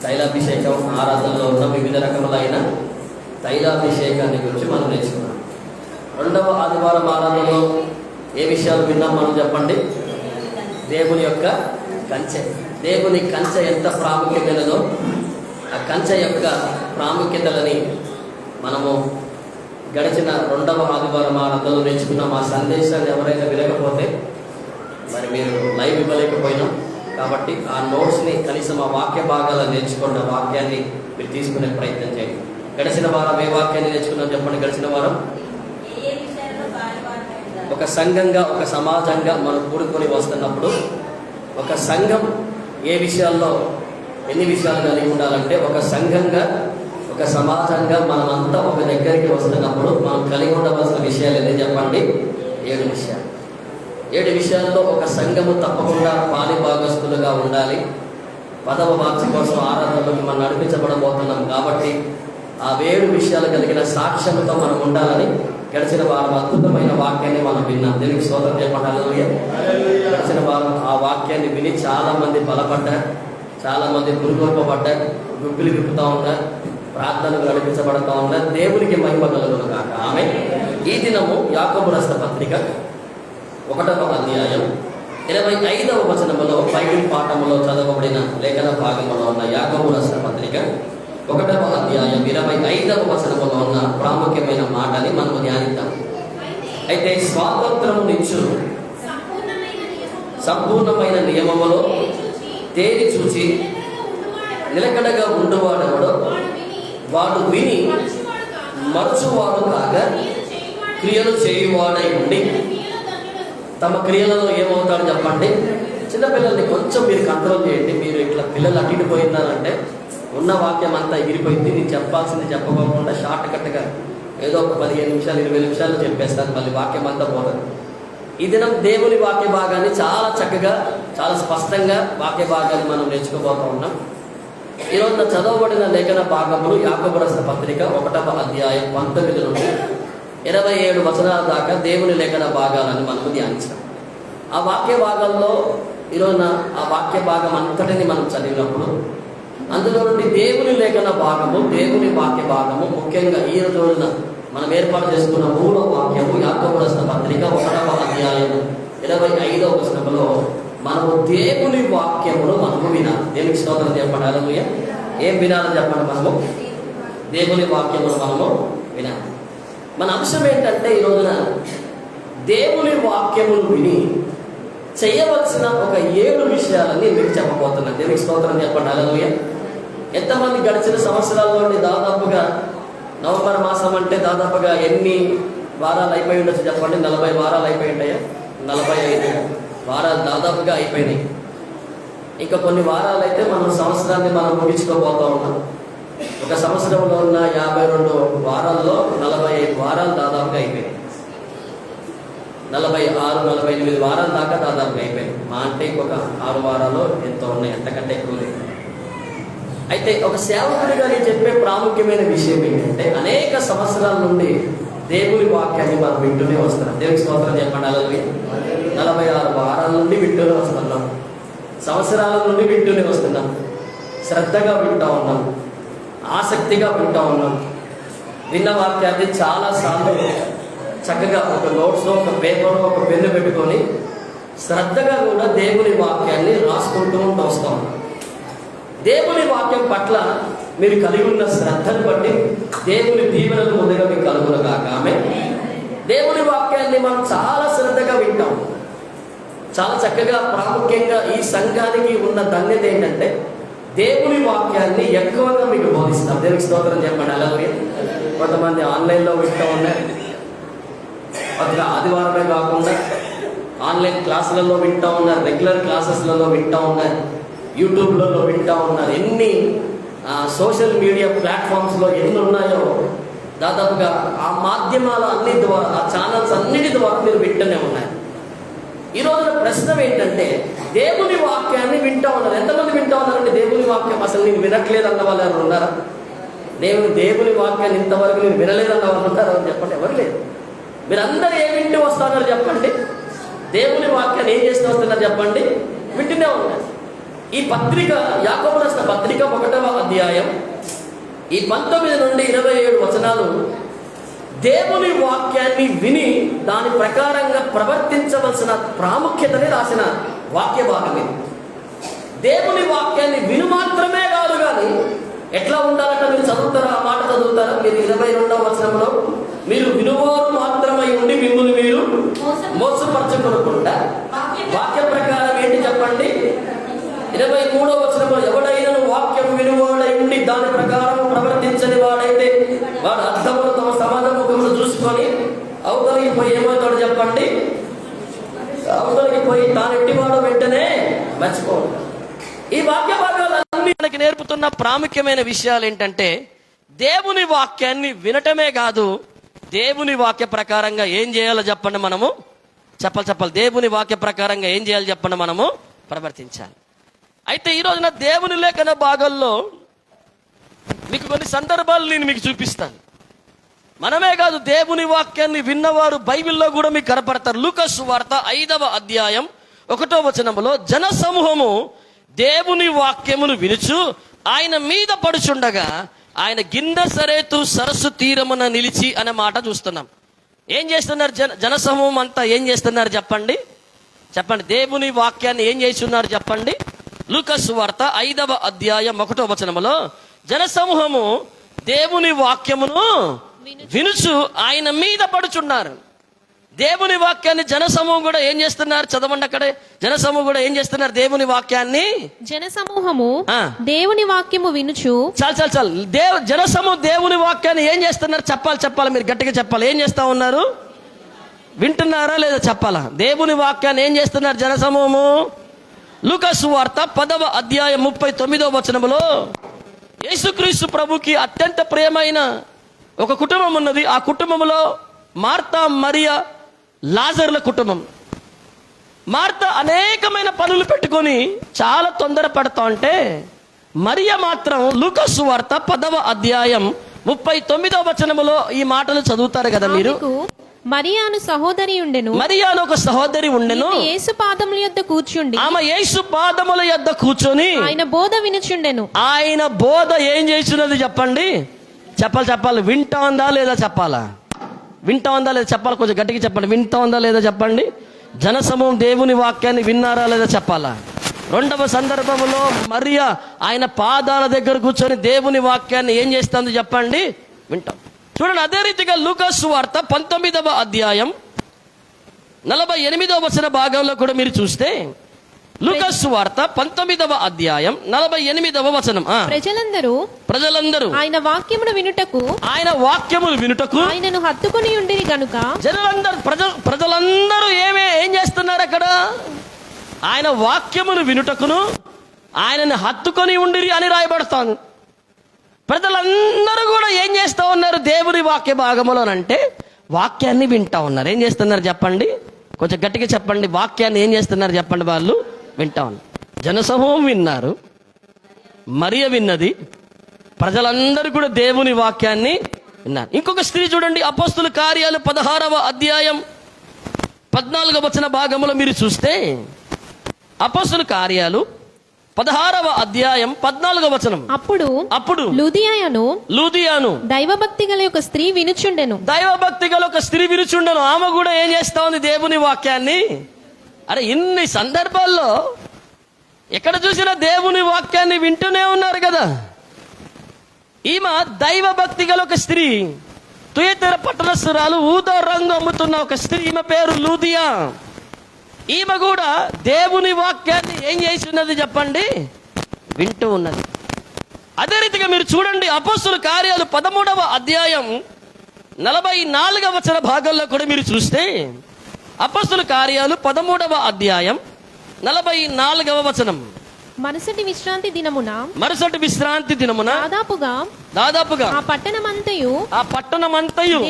తైలాభిషేకం ఆరాధనలో ఉన్న వివిధ రకములైన తైలాభిషేకాన్ని గురించి మనం నేర్చుకున్నాం. రెండవ ఆదివారం ఆరాధనలో ఏ విషయాలు విన్నాం మనం చెప్పండి? దేవుని యొక్క కంచె. దేవుని కంచె ఎంత ప్రాముఖ్యమైనదో ఆ కంచె యొక్క ప్రాముఖ్యతలని మనము గడిచిన రెండవ ఆదివారం ఆరాధనలో నేర్చుకున్నాం. ఆ సందేశాన్ని ఎవరైనా వినకపోతే మరి మీరు లైవ్ ఇవ్వలేకపోయినా కాబట్టి ఆ నోట్స్ని కనీసం ఆ వాక్య భాగాలను నేర్చుకున్న వాక్యాన్ని మీరు తీసుకునే ప్రయత్నం చేయండి. గడిచిన వారం ఏ వాక్యాన్ని నేర్చుకున్నాం చెప్పండి? గడిచిన వారం ఒక సంఘంగా ఒక సమాజంగా మనం కూడుకొని వస్తున్నప్పుడు ఒక సంఘం ఏ విషయాల్లో ఎన్ని విషయాలు కలిగి ఉండాలంటే, ఒక సంఘంగా ఒక సమాజంగా మనమంతా ఒక దగ్గరికి వస్తున్నప్పుడు మనం కలిగి ఉండవలసిన విషయాలు ఎన్ని చెప్పండి? 7 విషయాలు. 7 విషయాల్లో ఒక సంఘము తప్పకుండా పాలి భాగస్తులుగా ఉండాలి. 10వ వార్షికోత్సవ ఆరాధనలోకి మనం నడిపించబడబోతున్నాం కాబట్టి ఆ 7 విషయాలు కలిగిన సాక్ష్యంతో మనం ఉండాలని గడిచిన వారం అద్భుతమైన వాక్యాన్ని మనం విన్నాం. దీనికి స్తోత్రం చెప్పండి. హల్లెలూయా. గడిచిన వారం ఆ వాక్యాన్ని విని చాలా మంది బలపడ్డారు, చాలా మంది పురుగొల్పబడ్డారు, గుప్పిలు విప్పుతూ ఉన్నారు, ప్రార్థనలు నడిపించబడతా ఉన్నారు. దేవునికి మహిమ కలుగును గాక. ఆమేన్. ఈ దినము యాకోబు రాసిన పత్రిక 1వ అధ్యాయం 25వ వచనములో బైబిల్ పాఠములో చదవబడిన లేఖన భాగంలో ఉన్న యాకోబు రాసిన పత్రిక 1వ అధ్యాయం 25వ వచనములో ఉన్న ప్రాముఖ్యమైన మాటని మనము ధ్యానిద్దాం. అయితే స్వాతంత్రమునిచ్చు సంపూర్ణమైన నియమములో తేరి చూచి నిలకడగా ఉండువాడెవడో వాడు విని మరచువాడు కాగా క్రియలు చేయువాడై ఉండి తమ క్రియలలో ఏమవుతాడు చెప్పండి? చిన్నపిల్లల్ని కొంచెం మీరు కంట్రోల్ చేయండి. మీరు ఇట్లా పిల్లలు అటు పోయినారంటే ఉన్న వాక్యం అంతా ఎగిరిపోయింది. నేను చెప్పాల్సింది చెప్పకుండా షార్ట్ కట్గా ఏదో ఒక 15 నిమిషాలు 20 నిమిషాలు చెప్పేస్తాను, మళ్ళీ వాక్యం అంతా పోతుంది. ఈ దినం దేవుని వాక్య భాగాన్ని చాలా చక్కగా చాలా స్పష్టంగా వాక్య భాగాన్ని మనం నేర్చుకోబోతూ ఉన్నాం. ఈరోజు చదవబడిన లేఖన భాగములు యాకోబు రాసిన పత్రిక 1వ అధ్యాయం 19 నుండి 27 వచనాల దాకా దేవుని లేఖన భాగాలను మనకు ధ్యానించాం. ఆ వాక్య భాగాల్లో ఈరోజున ఆ వాక్య భాగం అంతటిని మనం చదివినప్పుడు అందులో నుండి దేవుని లేఖన భాగము, దేవుని వాక్య భాగము, ముఖ్యంగా ఈ రోజున మనం ఏర్పాటు చేసుకున్న 3వ వాక్యము యాకోబు రాసిన పత్రిక 1వ అధ్యాయం 25వ వచనములో మనము దేవుని వాక్యమును మనము వినాలి. దేవునికి స్తోత్రం చెప్పండి. హల్లెలూయా. ఏం వినాలని చెప్పండి? మనము దేవుని వాక్యమును మనము వినాలి. మన అంశం ఏంటంటే ఈ రోజున దేవుని వాక్యమును విని చేయవలసిన ఒక 7 విషయాలని మీకు చెప్పబోతున్నాను. దేవునికి స్తోత్రం చెప్పండి. హల్లెలూయా. ఎంతమంది గడిచిన సంవత్సరాల్లోని దాదాపుగా నవంబర్ మాసం అంటే దాదాపుగా ఎన్ని వారాలు అయిపోయి ఉండొచ్చు చెప్పండి? 40 వారాలు అయిపోయి ఉంటాయా? 45 వారాలు దాదాపుగా అయిపోయినాయి. ఇంకా కొన్ని వారాలు అయితే మనం సంవత్సరాన్ని మనం ముగించుకోబోతూ ఉన్నాం. ఒక సంవత్సరంలో ఉన్న 52 వారాల్లో 45 వారాలు దాదాపుగా అయిపోయినాయి. 46, 48 వారాల దాకా దాదాపుగా అయిపోయినాయి. మా అంటే ఇంకొక 6 వారాలు ఎంతో ఉన్నాయి, అంతకంటే ఎక్కువ లేదు. అయితే ఒక సేవకుడిగా నేను చెప్పే ప్రాముఖ్యమైన విషయం ఏంటంటే, అనేక సంవత్సరాల నుండి దేవుని వాక్యాన్ని మనం వింటూనే వస్తున్నాం. దేవునికి స్తోత్రం చెప్పండి. హల్లెలూయా. 46 వారాల నుండి వింటూనే వస్తున్నాం, సంవత్సరాల నుండి వింటూనే వస్తున్నాం. శ్రద్ధగా వింటూ ఉన్నాం, ఆసక్తిగా వింటూ ఉన్నాం. విన్న వాక్యాన్ని చాలాసార్లు చక్కగా ఒక నోట్స్లో ఒక పేపర్లో ఒక పెన్ను పెట్టుకొని శ్రద్ధగా కూడా దేవుని వాక్యాన్ని రాసుకుంటూ వస్తూ ఉన్నాం. దేవుని వాక్యం పట్ల మీరు కలిగి ఉన్న శ్రద్ధను బట్టి దేవుని దీవెనలు ముందుగా మీకు కలుగును గాక. ఆమేన్. దేవుని వాక్యాన్ని మనం చాలా శ్రద్ధగా వింటాం, చాలా చక్కగా. ప్రాముఖ్యంగా ఈ సంఘానికి ఉన్న ధన్యత ఏంటంటే దేవుని వాక్యాన్ని ఎక్కువగా మీకు బోధిస్తాం. దేవునికి స్తోత్రం చెప్పండి. హల్లెలూయా. కొంతమంది ఆన్లైన్లో వింటూ ఉన్నారు, కొద్దిగా ఆదివారమే కాకుండా ఆన్లైన్ క్లాసులలో వింటూ ఉన్నారు, రెగ్యులర్ క్లాసెస్లలో వింటూ ఉన్నారు, యూట్యూబ్లలో వింటూ ఉన్నారు. ఎన్ని సోషల్ మీడియా ప్లాట్ఫామ్స్లో ఎన్ని ఉన్నాయో దాదాపుగా ఆ మాధ్యమాల అన్ని ద్వారా, ఆ ఛానల్స్ అన్నిటి ద్వారా మీరు వింటూనే ఉన్నారు. ఈ రోజున ప్రశ్న ఏంటంటే, దేవుని వాక్యాన్ని వింటూ ఉన్నారు. ఎంతమంది వింటూ ఉన్నారంటే దేవుని వాక్యం అసలు నేను వినట్లేదు అన్న వాళ్ళు ఎవరు ఉన్నారా? దేవుని వాక్యాన్ని ఇంతవరకు నేను వినలేదన్న వాళ్ళు ఉన్నారా? చెప్పండి. ఎవరు లేదు. మీరందరూ ఏం వింటూ వస్తున్నారు చెప్పండి? దేవుని వాక్యాన్ని ఏం చేస్తూ వస్తున్నారు చెప్పండి? వింటూనే ఉన్నారు. ఈ పత్రిక యాకోబు రాసిన పత్రిక 1వ అధ్యాయం ఈ 19 నుండి 27 వచనాలు దేవుని వాక్యాన్ని విని దాని ప్రకారంగా ప్రవర్తించవలసిన ప్రాముఖ్యతని రాసిన వాక్య భాగం ఇది. దేవుని వాక్యాన్ని విను మాత్రమే కాదు, కానీ ఎట్లా ఉండాలంటే మీరు చదువుతారా, ఆ మాట చదువుతారా మీరు 22వ వచనంలో, మీరు వినువారు మాత్రమై ఉండి మిమ్మల్ని మీరు మోసపరచుకోకుండా వాక్య ప్రకారం ఏంటి చెప్పండి. 23వ వచనంలో, ఎవడైనా వాక్యం వినువాడై ఉండి దాని ప్రకారం ప్రవర్తించని వాడైతే వాడు అర్థములు తమ సమాజ ముఖంలో చూసుకొని అవతలికి పోయి ఏమవుతాడు చెప్పండి. అవతలికి పోయి తానెట్టివాడు వెంటనే మర్చిపోవాలి. ఈ వాక్య భాగాలన్నీ మనకి నేర్పుతున్న ప్రాముఖ్యమైన విషయాలు ఏంటంటే, దేవుని వాక్యాన్ని వినటమే కాదు, దేవుని వాక్య ప్రకారంగా ఏం చేయాలో చెప్పండి మనము చెప్పాలి. దేవుని వాక్య ప్రకారంగా ఏం చేయాలో చెప్పండి మనము ప్రవర్తించాలి. అయితే ఈ రోజున దేవుని లేఖన భాగంలో మీకు కొన్ని సందర్భాలు నేను మీకు చూపిస్తాను. మనమే కాదు, దేవుని వాక్యాన్ని విన్నవారు బైబిల్లో కూడా మీకు కనపడతారు. లూకాసు సువార్త 5వ అధ్యాయం 1వ వచనములో, జన సమూహము దేవుని వాక్యమును వినుచు ఆయన మీద పడుచుండగా ఆయన గిన్నెసరేతు సరస్సు తీరమున నిలిచి అనే మాట చూస్తున్నాం. ఏం చేస్తున్నారు జన సమూహం అంతా? ఏం చేస్తున్నారు చెప్పండి. దేవుని వాక్యాన్ని ఏం చేస్తున్నారు చెప్పండి. లూకాసు సువార్త 5వ అధ్యాయం 1వ వచనములో, జన సమూహము దేవుని వాక్యమును వినుచు ఆయన మీద పడుచున్నారు. దేవుని వాక్యాన్ని జనసమూహం కూడా ఏం చేస్తున్నారు? చదవండి అక్కడే. జనసమూహం కూడా ఏం చేస్తున్నారు? దేవుని వాక్యాన్ని. జనసమూహము దేవుని వాక్యము వినుచు. చాలు జనసమూహం దేవుని వాక్యాన్ని ఏం చేస్తున్నారు? చెప్పాలి, మీరు గట్టిగా చెప్పాలి. ఏం చేస్తా ఉన్నారు? వింటున్నారా లేదా చెప్పాలా? దేవుని వాక్యాన్ని ఏం చేస్తున్నారు జనసమూహము? లూకాసు వార్త 10వ అధ్యాయం 39వ వచనములో, యేసుక్రీస్తు ప్రభుకి అత్యంత ప్రియమైన ఒక కుటుంబం ఉన్నది. ఆ కుటుంబంలో మార్తా, మరియా, లాజరుల కుటుంబం. మార్తా అనేకమైన పనులు పెట్టుకొని చాలా తొందర పడతా ఉంటే, మరియా మాత్రం లూకాసు వార్త 10వ అధ్యాయం 39వ వచనములో ఈ మాటలు చదువుతారు కదా మీరు. మరియాను సహోదరి ఉండెను. మరియాను ఒక సహోదరి ఉండెను. యేసు పాదముల యొద్ద కూర్చుండి, ఆమె యేసు పాదముల యొద్ద కూర్చొని ఆయన బోధ వినుచుండెను. ఆయన బోధ ఏం చేస్తున్నది చెప్పండి. చెప్పాలి. వింటా ఉందా లేదా చెప్పాలా? వింటా ఉందా లేదా చెప్పాలి. కొంచెం గట్టిగా చెప్పండి. వింటా ఉందా లేదా చెప్పండి. జనసమూహం దేవుని వాక్యాన్ని విన్నారా లేదా చెప్పాలా. రెండవ సందర్భంలో మరియా ఆయన పాదాల దగ్గర కూర్చొని దేవుని వాక్యాన్ని ఏం చేస్తుంది చెప్పండి. వింటాం. చూడండి, అదే రీతిగా లూకాసు వార్త 19వ అధ్యాయం 48వ వచన భాగంలో కూడా మీరు చూస్తే, లూకాసు వార్త 19వ అధ్యాయం 48వ వచనం, ప్రజలందరూ ఆయన వాక్యమును వినుటకు ఆయనను హత్తుకొని ఉండిరి గనుక, ప్రజలందరూ ఏం చేస్తున్నారు అక్కడ? ఆయన వాక్యమును వినుటకును ఆయనను హత్తుకొని ఉండిరి అని రాయబడతాను. ప్రజలందరూ కూడా ఏం చేస్తూ ఉన్నారు దేవుని వాక్య భాగములోనంటే? వాక్యాన్ని వింటా ఉన్నారు. ఏం చేస్తున్నారు చెప్పండి. కొంచెం గట్టిగా చెప్పండి. వాక్యాన్ని ఏం చేస్తున్నారు చెప్పండి. వాళ్ళు వింటా ఉన్నారు. జనసమూహం విన్నారు, మరియ విన్నది, ప్రజలందరూ కూడా దేవుని వాక్యాన్ని విన్నారు. ఇంకొక స్త్రీ చూడండి, అపోస్తుల కార్యాలు 16వ అధ్యాయం 14వ వచన భాగంలో మీరు చూస్తే, అపోస్తుల కార్యాలు 16వ అధ్యాయం 14వ వచనం, అప్పుడు లూదియాను దైవభక్తి గల ఒక స్త్రీ వినుచుండెను. ఆమె కూడా ఏం చేస్తా ఉంది? దేవుని వాక్యాన్ని. అరే, ఇన్ని సందర్భాల్లో ఎక్కడ చూసినా దేవుని వాక్యాన్ని వింటూనే ఉన్నారు కదా. ఈమె దైవభక్తి గల ఒక స్త్రీ, తుయతెర పట్టణస్థురాలు, ఊదా రంగు అమ్ముతున్న ఒక స్త్రీ. ఈమె పేరు లూదియా. ఈమె కూడా దేవుని వాక్యాన్ని ఏం చేస్తున్నది చెప్పండి? వింటూ ఉన్నది. అదే రీతిగా మీరు చూడండి, అపోస్తుల కార్యాలు 13వ అధ్యాయం 44వ వచన భాగంలో కూడా మీరు చూస్తే, అపోస్తుల కార్యాలు 13వ అధ్యాయం 44వ వచనం, మరుసటి విశ్రాంతి దినమున దాదాపుగా ఆ పట్టణమంతయు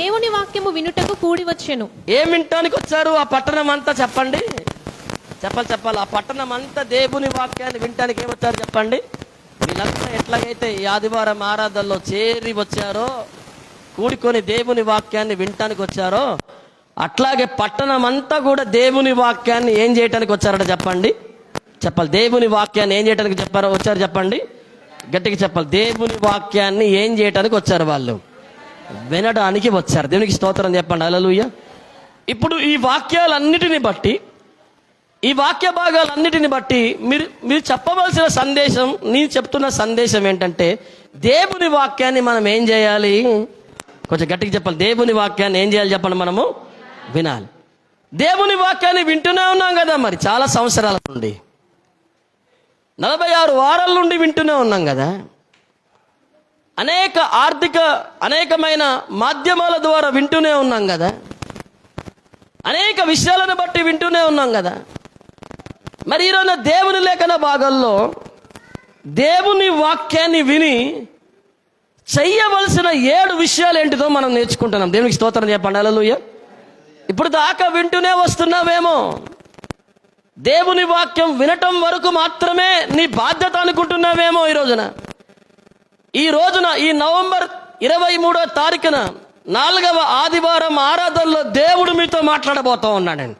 దేవుని వాక్యము వినుటకు కూడి వచ్చెను. ఏం వినటానికి వచ్చారు ఆ పట్టణం అంతా చెప్పండి. చెప్పాలి. ఆ పట్టణం అంతా దేవుని వాక్యాన్ని వినటానికి ఏమొచ్చారు చెప్పండి. వీళ్ళంతా ఎట్లాగైతే ఈ ఆదివారం ఆరాధనలో చేరి వచ్చారో, కూడుకొని దేవుని వాక్యాన్ని వినటానికి వచ్చారో, అట్లాగే పట్టణం అంతా కూడా దేవుని వాక్యాన్ని ఏం చేయటానికి వచ్చారట చెప్పండి. దేవుని వాక్యాన్ని ఏం చేయడానికి వచ్చారు చెప్పండి. గట్టిగా చెప్పాలి. దేవుని వాక్యాన్ని ఏం చేయడానికి వచ్చారు వాళ్ళు? వినడానికి వచ్చారు. దేవునికి స్తోత్రం చెప్పండి. హల్లెలూయా. ఇప్పుడు ఈ వాక్యాలన్నిటిని బట్టి, ఈ వాక్య భాగాలన్నిటిని బట్టి మీరు చెప్పవలసిన సందేశం, నేను చెప్తున్న సందేశం ఏంటంటే, దేవుని వాక్యాన్ని మనం ఏం చేయాలి? కొంచెం గట్టిగా చెప్పాలి. దేవుని వాక్యాన్ని ఏం చేయాలి చెప్పండి? మనము వినాలి. దేవుని వాక్యాన్ని వింటూనే ఉన్నాం కదా మరి, చాలా సంవత్సరాల నుండి, 46 వారాల నుండి వింటూనే ఉన్నాం కదా. అనేకమైన మాధ్యమాల ద్వారా వింటూనే ఉన్నాం కదా. అనేక విషయాలను బట్టి వింటూనే ఉన్నాం కదా. మరి ఈరోజు దేవుని లేఖన భాగాల్లో దేవుని వాక్యాన్ని విని చెయ్యవలసిన 7 విషయాలు ఏంటిదో మనం నేర్చుకుంటున్నాం. దేవునికి స్తోత్రం చెప్పండి. హల్లెలూయా. ఇప్పుడు దాకా వింటూనే వస్తున్నావేమో, దేవుని వాక్యం వినటం వరకు మాత్రమే నీ బాధ్యత అనుకుంటున్నావేమో. ఈ రోజున ఈ నవంబర్ 23వ తారీఖున 4వ ఆదివారం ఆరాధనలో దేవుడు మీతో మాట్లాడబోతా ఉన్నాడండి.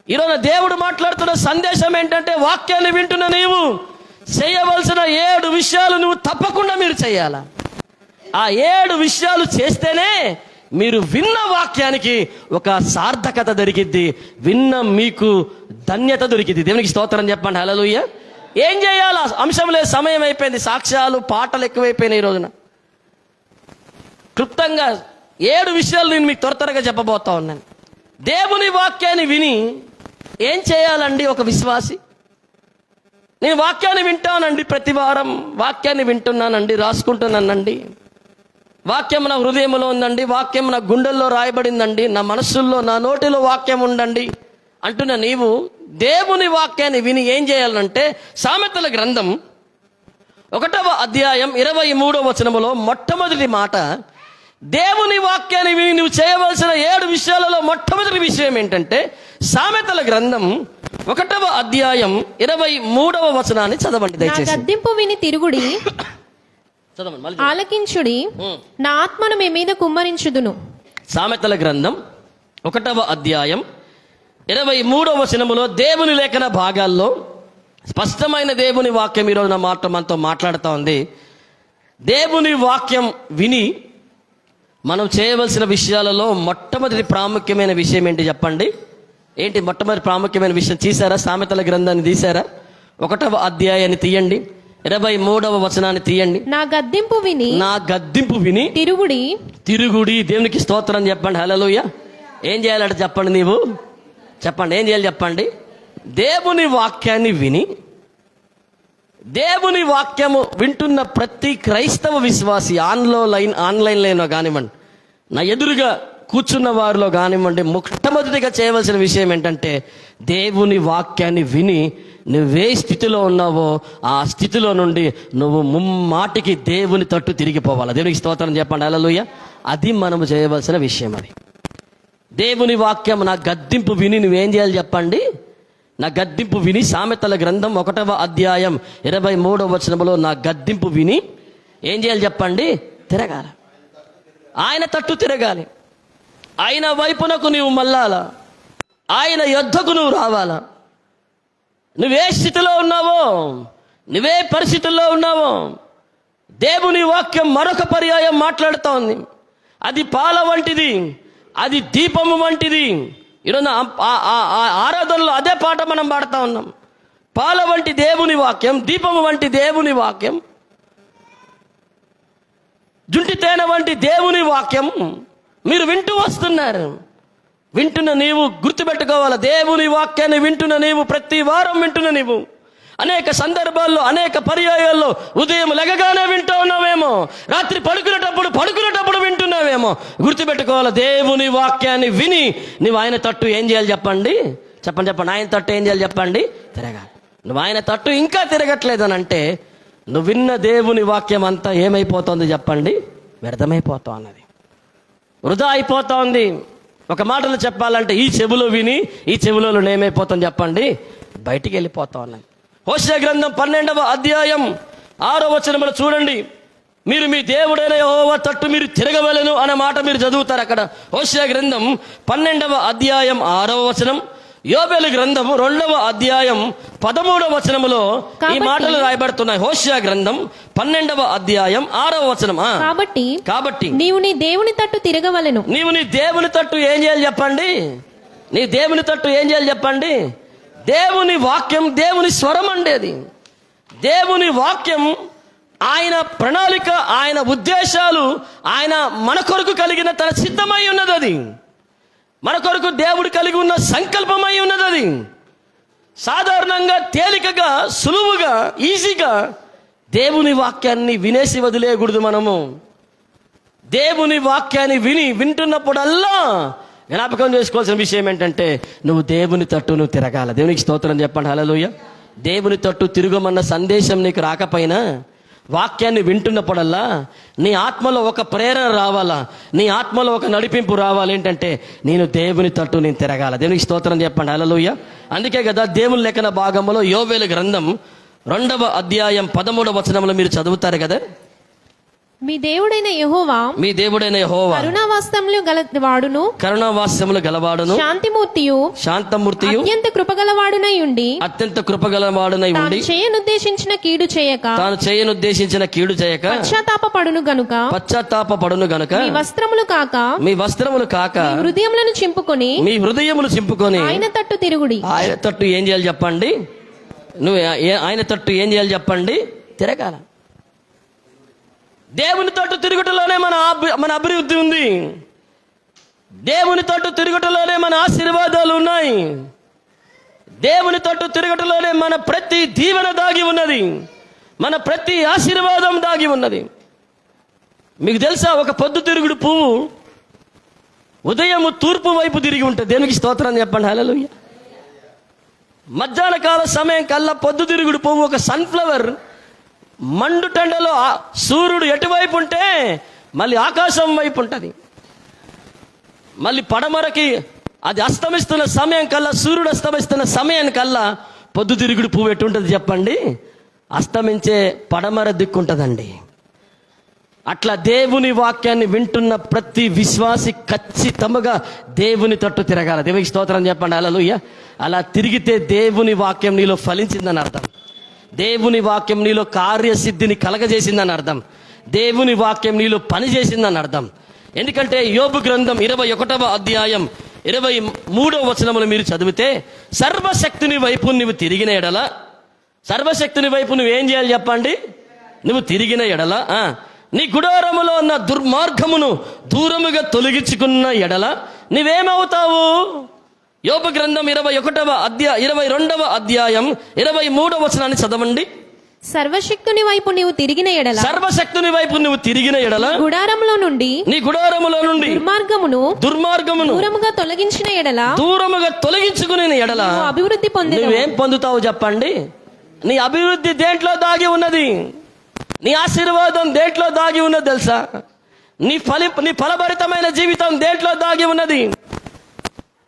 ఈరోజు దేవుడు మాట్లాడుతున్న సందేశం ఏంటంటే, వాక్యాన్ని వింటున్న నీవు చేయవలసిన 7 విషయాలు నువ్వు తప్పకుండా మీరు చేయాలా. ఆ 7 విషయాలు చేస్తేనే మీరు విన్న వాక్యానికి ఒక సార్థకత దొరికిద్ది, విన్న మీకు ధన్యత దొరికిద్ది. దేవునికి స్తోత్రం చెప్పండి. హల్లెలూయా. ఏం చేయాలా? అంశం లేదు, సమయం అయిపోయింది, సాక్ష్యాలు పాటలు ఎక్కువైపోయినాయి. ఈ రోజున క్లుప్తంగా 7 విషయాలు నేను మీకు త్వరగా చెప్పబోతా ఉన్నాను. దేవుని వాక్యాన్ని విని ఏం చేయాలండి ఒక విశ్వాసి? నేను వాక్యాన్ని వింటానండి, ప్రతి వారం వాక్యాన్ని వింటున్నానండి, రాసుకుంటున్నానండి, వాక్యం నా హృదయంలో ఉందండి, వాక్యం నా గుండెల్లో రాయబడిందండి, నా మనస్సుల్లో, నా నోటిలో వాక్యం ఉండండి అంటున్న నీవు దేవుని వాక్యాన్ని విని ఏం చేయాలంటే, సామెతల గ్రంథం 1వ అధ్యాయం 23వ వచనములో మొట్టమొదటి మాట, దేవుని వాక్యాన్ని విని నువ్వు చేయవలసిన 7 విషయాలలో మొట్టమొదటి విషయం ఏంటంటే, సామెతల గ్రంథం 1వ అధ్యాయం 23వ వచనాన్ని చదవండి దయచేసి. గద్దింపు విని తిరుగుడి, ఆలకించుడి, నా ఆత్మను మీ మీద కుమ్మరించుదును. సామెతల గ్రంథం 1వ అధ్యాయం 23వ వచనములో దేవుని లేఖన భాగాల్లో స్పష్టమైన దేవుని వాక్యం ఈరోజు నా మాట మనతో మాట్లాడుతూ ఉంది. దేవుని వాక్యం విని మనం చేయవలసిన విషయాలలో మొట్టమొదటి ప్రాముఖ్యమైన విషయం ఏంటి చెప్పండి? ఏంటి మొట్టమొదటి ప్రాముఖ్యమైన విషయం? తీసారా? సామెతల గ్రంథాన్ని తీసారా? 1వ అధ్యాయాన్ని తీయండి, 23వ వచనాన్ని తీయండి. నా గద్దింపు విని తిరుగుడి. దేవునికి స్తోత్రం చెప్పండి. హల్లెలూయా. ఏం చేయాలంటే చెప్పండి, నీవు చెప్పండి, ఏం చేయాలి చెప్పండి? దేవుని వాక్యాన్ని విని, దేవుని వాక్యము వింటున్న ప్రతి క్రైస్తవ విశ్వాసి ఆన్లైన్లో కానివ్వండి, నా ఎదురుగా కూర్చున్న వారిలో కానివ్వండి, మొట్టమొదటిగా చేయవలసిన విషయం ఏంటంటే, దేవుని వాక్యాన్ని విని నువ్వే స్థితిలో ఉన్నావో ఆ స్థితిలో నుండి నువ్వు ముమ్మాటికి దేవుని తట్టు తిరిగిపోవాలి. దేవునికి స్తోత్రం చెప్పండి. హల్లెలూయా. అది మనము చేయవలసిన విషయం. అది దేవుని వాక్యం నా గద్దింపు విని నువ్వేం చేయాలి చెప్పండి? నా గద్దింపు విని, సామెతల గ్రంథం 1వ అధ్యాయం 23వ వచనంలో నా గద్దింపు విని ఏం చేయాలి చెప్పండి? తిరగాలి. ఆయన తట్టు తిరగాలి. ఆయన వైపునకు నువ్వు మళ్ళాలా, ఆయన యొద్దకు నువ్వు రావాలా. నువ్వే స్థితిలో ఉన్నావో, నువ్వే పరిస్థితుల్లో ఉన్నావో, దేవుని వాక్యం మరొక పర్యాయం మాట్లాడుతూ ఉంది. అది పాల వంటిది, అది దీపము వంటిది. ఈరోజు ఆరాధనలో అదే పాట మనం పాడుతూ ఉన్నాం. పాల వంటి దేవుని వాక్యం, దీపము వంటి దేవుని వాక్యం, జుంటి తేనె వంటి దేవుని వాక్యం మీరు వింటూ వస్తున్నారు. వింటున్న నీవు గుర్తుపెట్టుకోవాలి, దేవుని వాక్యాన్ని వింటున్న నీవు, ప్రతి వారం వింటున్న నీవు, అనేక సందర్భాల్లో, అనేక పర్యాయాల్లో ఉదయం లెగగానే వింటూ ఉన్నావేమో, రాత్రి పడుకునేటప్పుడు వింటున్నావేమో. గుర్తుపెట్టుకోవాలి, దేవుని వాక్యాన్ని విని నువ్వు ఆయన తట్టు ఏం చేయాలి చెప్పండి? చెప్పండి. ఆయన తట్టు ఏం చేయాలి చెప్పండి? తిరగాలి. నువ్వు ఆయన తట్టు ఇంకా తిరగట్లేదని అంటే నువ్వు విన్న దేవుని వాక్యం అంతా ఏమైపోతుంది చెప్పండి? వ్యర్థమైపోతా ఉన్నది, వృధా అయిపోతా ఉంది. ఒక మాటలో చెప్పాలంటే ఈ చెవులో విని ఈ చెవులో ఏమైపోతాం చెప్పండి? బయటికి వెళ్ళిపోతా ఉన్నాయి. హోషేయ గ్రంథం 12వ అధ్యాయం 6వ వచనంలో చూడండి, మీరు మీ దేవుడైన యెహోవా తట్టు మీరు తిరగవలెను అనే మాట మీరు చదువుతారు అక్కడ. హోషేయ గ్రంథం 12వ అధ్యాయం 6వ వచనం, యోబేలు గ్రంథం 2వ అధ్యాయం 13వ వచనములో ఈ కాబట్టి- మాటలు రాయబడుతున్నాయి. హోషేయ గ్రంథం 12వ అధ్యాయం 6వ వచనం. కాబట్టి నీవు నీ దేవుని తట్టు తిరగవలెను. నీవు నీ దేవుని తట్టు ఏం చేయాలి చెప్పండి? నీ దేవుని తట్టు ఏం చేయాలి చెప్పండి? దేవుని వాక్యం, దేవుని స్వరం అండి అది. దేవుని వాక్యం, ఆయన ప్రణాళిక, ఆయన ఉద్దేశాలు, ఆయన మన కొరకు కలిగిన తన సిద్ధమై ఉన్నది. అది మన కొరకు దేవుడు కలిగి ఉన్న సంకల్పమై ఉన్నది. అది సాధారణంగా, తేలికగా, సులువుగా, ఈజీగా దేవుని వాక్యాన్ని వినేసి వదిలేయకూడదు. మనము దేవుని వాక్యాన్ని వింటున్నప్పుడల్లా జ్ఞాపకం చేసుకోవాల్సిన విషయం ఏంటంటే, నువ్వు దేవుని తట్టు నువ్వు తిరగాల. దేవునికి స్తోత్రం చెప్పండి. హల్లెలూయా. దేవుని తట్టు తిరుగమన్న సందేశం నీకు రాకపోయినా, వాక్యాన్ని వింటున్నప్పుడల్లా నీ ఆత్మలో ఒక ప్రేరణ రావాలా, నీ ఆత్మలో ఒక నడిపింపు రావాలి. ఏంటంటే, నేను దేవుని తట్టు నేను తిరగాల. దేవునికి స్తోత్రం చెప్పండి. హల్లెలూయా. అందుకే కదా దేవుని లేఖన భాగంలో యోవేలు గ్రంథం 2వ అధ్యాయం 13వ వచనంలో మీరు చదువుతారు కదా, మీ దేవుడైన యెహోవా కరుణావాస్తములు గలవాడును, కరుణావాస్యములు గలవాడును, శాంతమూర్తియు, అత్యంత కృపగలవాడునై ఉండి, తాను చేయనుద్దేశించిన కీడు చేయక పశ్చాత్తాపపడును గనుక మీ వస్త్రములు కాక మీ హృదయములు చింపుకొని ఆయన తట్టు తిరుగుడి. ఆయన తట్టు ఏం చేయాలి చెప్పండి? నువ్వు ఆయన తట్టు ఏం చేయాలి చెప్పండి? తిరగాల. దేవుని తట్టు తిరుగుటలోనే మన అభివృద్ధి ఉంది. దేవుని తట్టు తిరుగుటలోనే మన ఆశీర్వాదాలు ఉన్నాయి. దేవుని తట్టు తిరుగుటలోనే మన ప్రతి దీవెన దాగి ఉన్నది, మన ప్రతి ఆశీర్వాదం దాగి ఉన్నది. మీకు తెలుసా, ఒక పొద్దుతిరుగుడు పువ్వు ఉదయం తూర్పు వైపు తిరిగి ఉంటుంది. దేవునికి స్తోత్రం చెప్పండి. హల్లెలూయా. మధ్యాహ్న కాల సమయం కల్లా పొద్దుతిరుగుడు పువ్వు, ఒక సన్ఫ్లవర్, మండుటెండలో సూర్యుడు ఎటువైపు ఉంటే మళ్ళీ ఆకాశం వైపు ఉంటుంది. మళ్ళీ పడమరకి అది అస్తమిస్తున్న సమయం కల్లా, సూర్యుడు అస్తమిస్తున్న సమయం కల్లా పొద్దుతిరుగుడు పువ్వు ఎటుంటుంది చెప్పండి? అస్తమించే పడమర దిక్కుంటుందండి. అట్లా దేవుని వాక్యాన్ని వింటున్న ప్రతి విశ్వాసి ఖచ్చితంగా దేవుని తట్టు తిరగాల. దేవునికి స్తోత్రం చెప్పండి. హల్లెలూయా. అలా తిరిగితే దేవుని వాక్యం నీలో ఫలించిందని అర్థం. దేవుని వాక్యం నీలో కార్యసిద్ధిని కలగజేసిందని అర్థం. దేవుని వాక్యం నీలో పని చేసిందని అర్థం. ఎందుకంటే యోబు గ్రంథం 21వ అధ్యాయం 23వ వచనములు మీరు చదివితే, సర్వశక్తుని వైపు నువ్వు తిరిగిన ఎడల, సర్వశక్తుని వైపు నువ్వేం చేయాలి చెప్పండి? నువ్వు తిరిగిన ఎడల, నీ గుడారములో ఉన్న దుర్మార్గమును దూరముగా తొలగించుకున్న ఎడల నువ్వేమవుతావు? యోబు గ్రంథం 22వ అధ్యాయం 23వ వచనాన్ని చదవండి. సర్వశక్తుని వైపు నీవు తిరిగిన ఎడల, సర్వశక్తుని వైపు నువ్వు తిరిగిన ఎడల, నీ గుడారములో నుండి దుర్మార్గమును దూరముగా తొలగించిన ఎడల, దూరముగా తొలగించుకునే ఎడల అభివృద్ధి పొంది నువ్వేం పొందుతావు చెప్పండి? నీ అభివృద్ధి దేంట్లో దాగి ఉన్నది? నీ ఆశీర్వాదం దేంట్లో దాగి ఉన్నది తెలుసా? నీ ఫలభరితమైన జీవితం దేంట్లో దాగి ఉన్నది?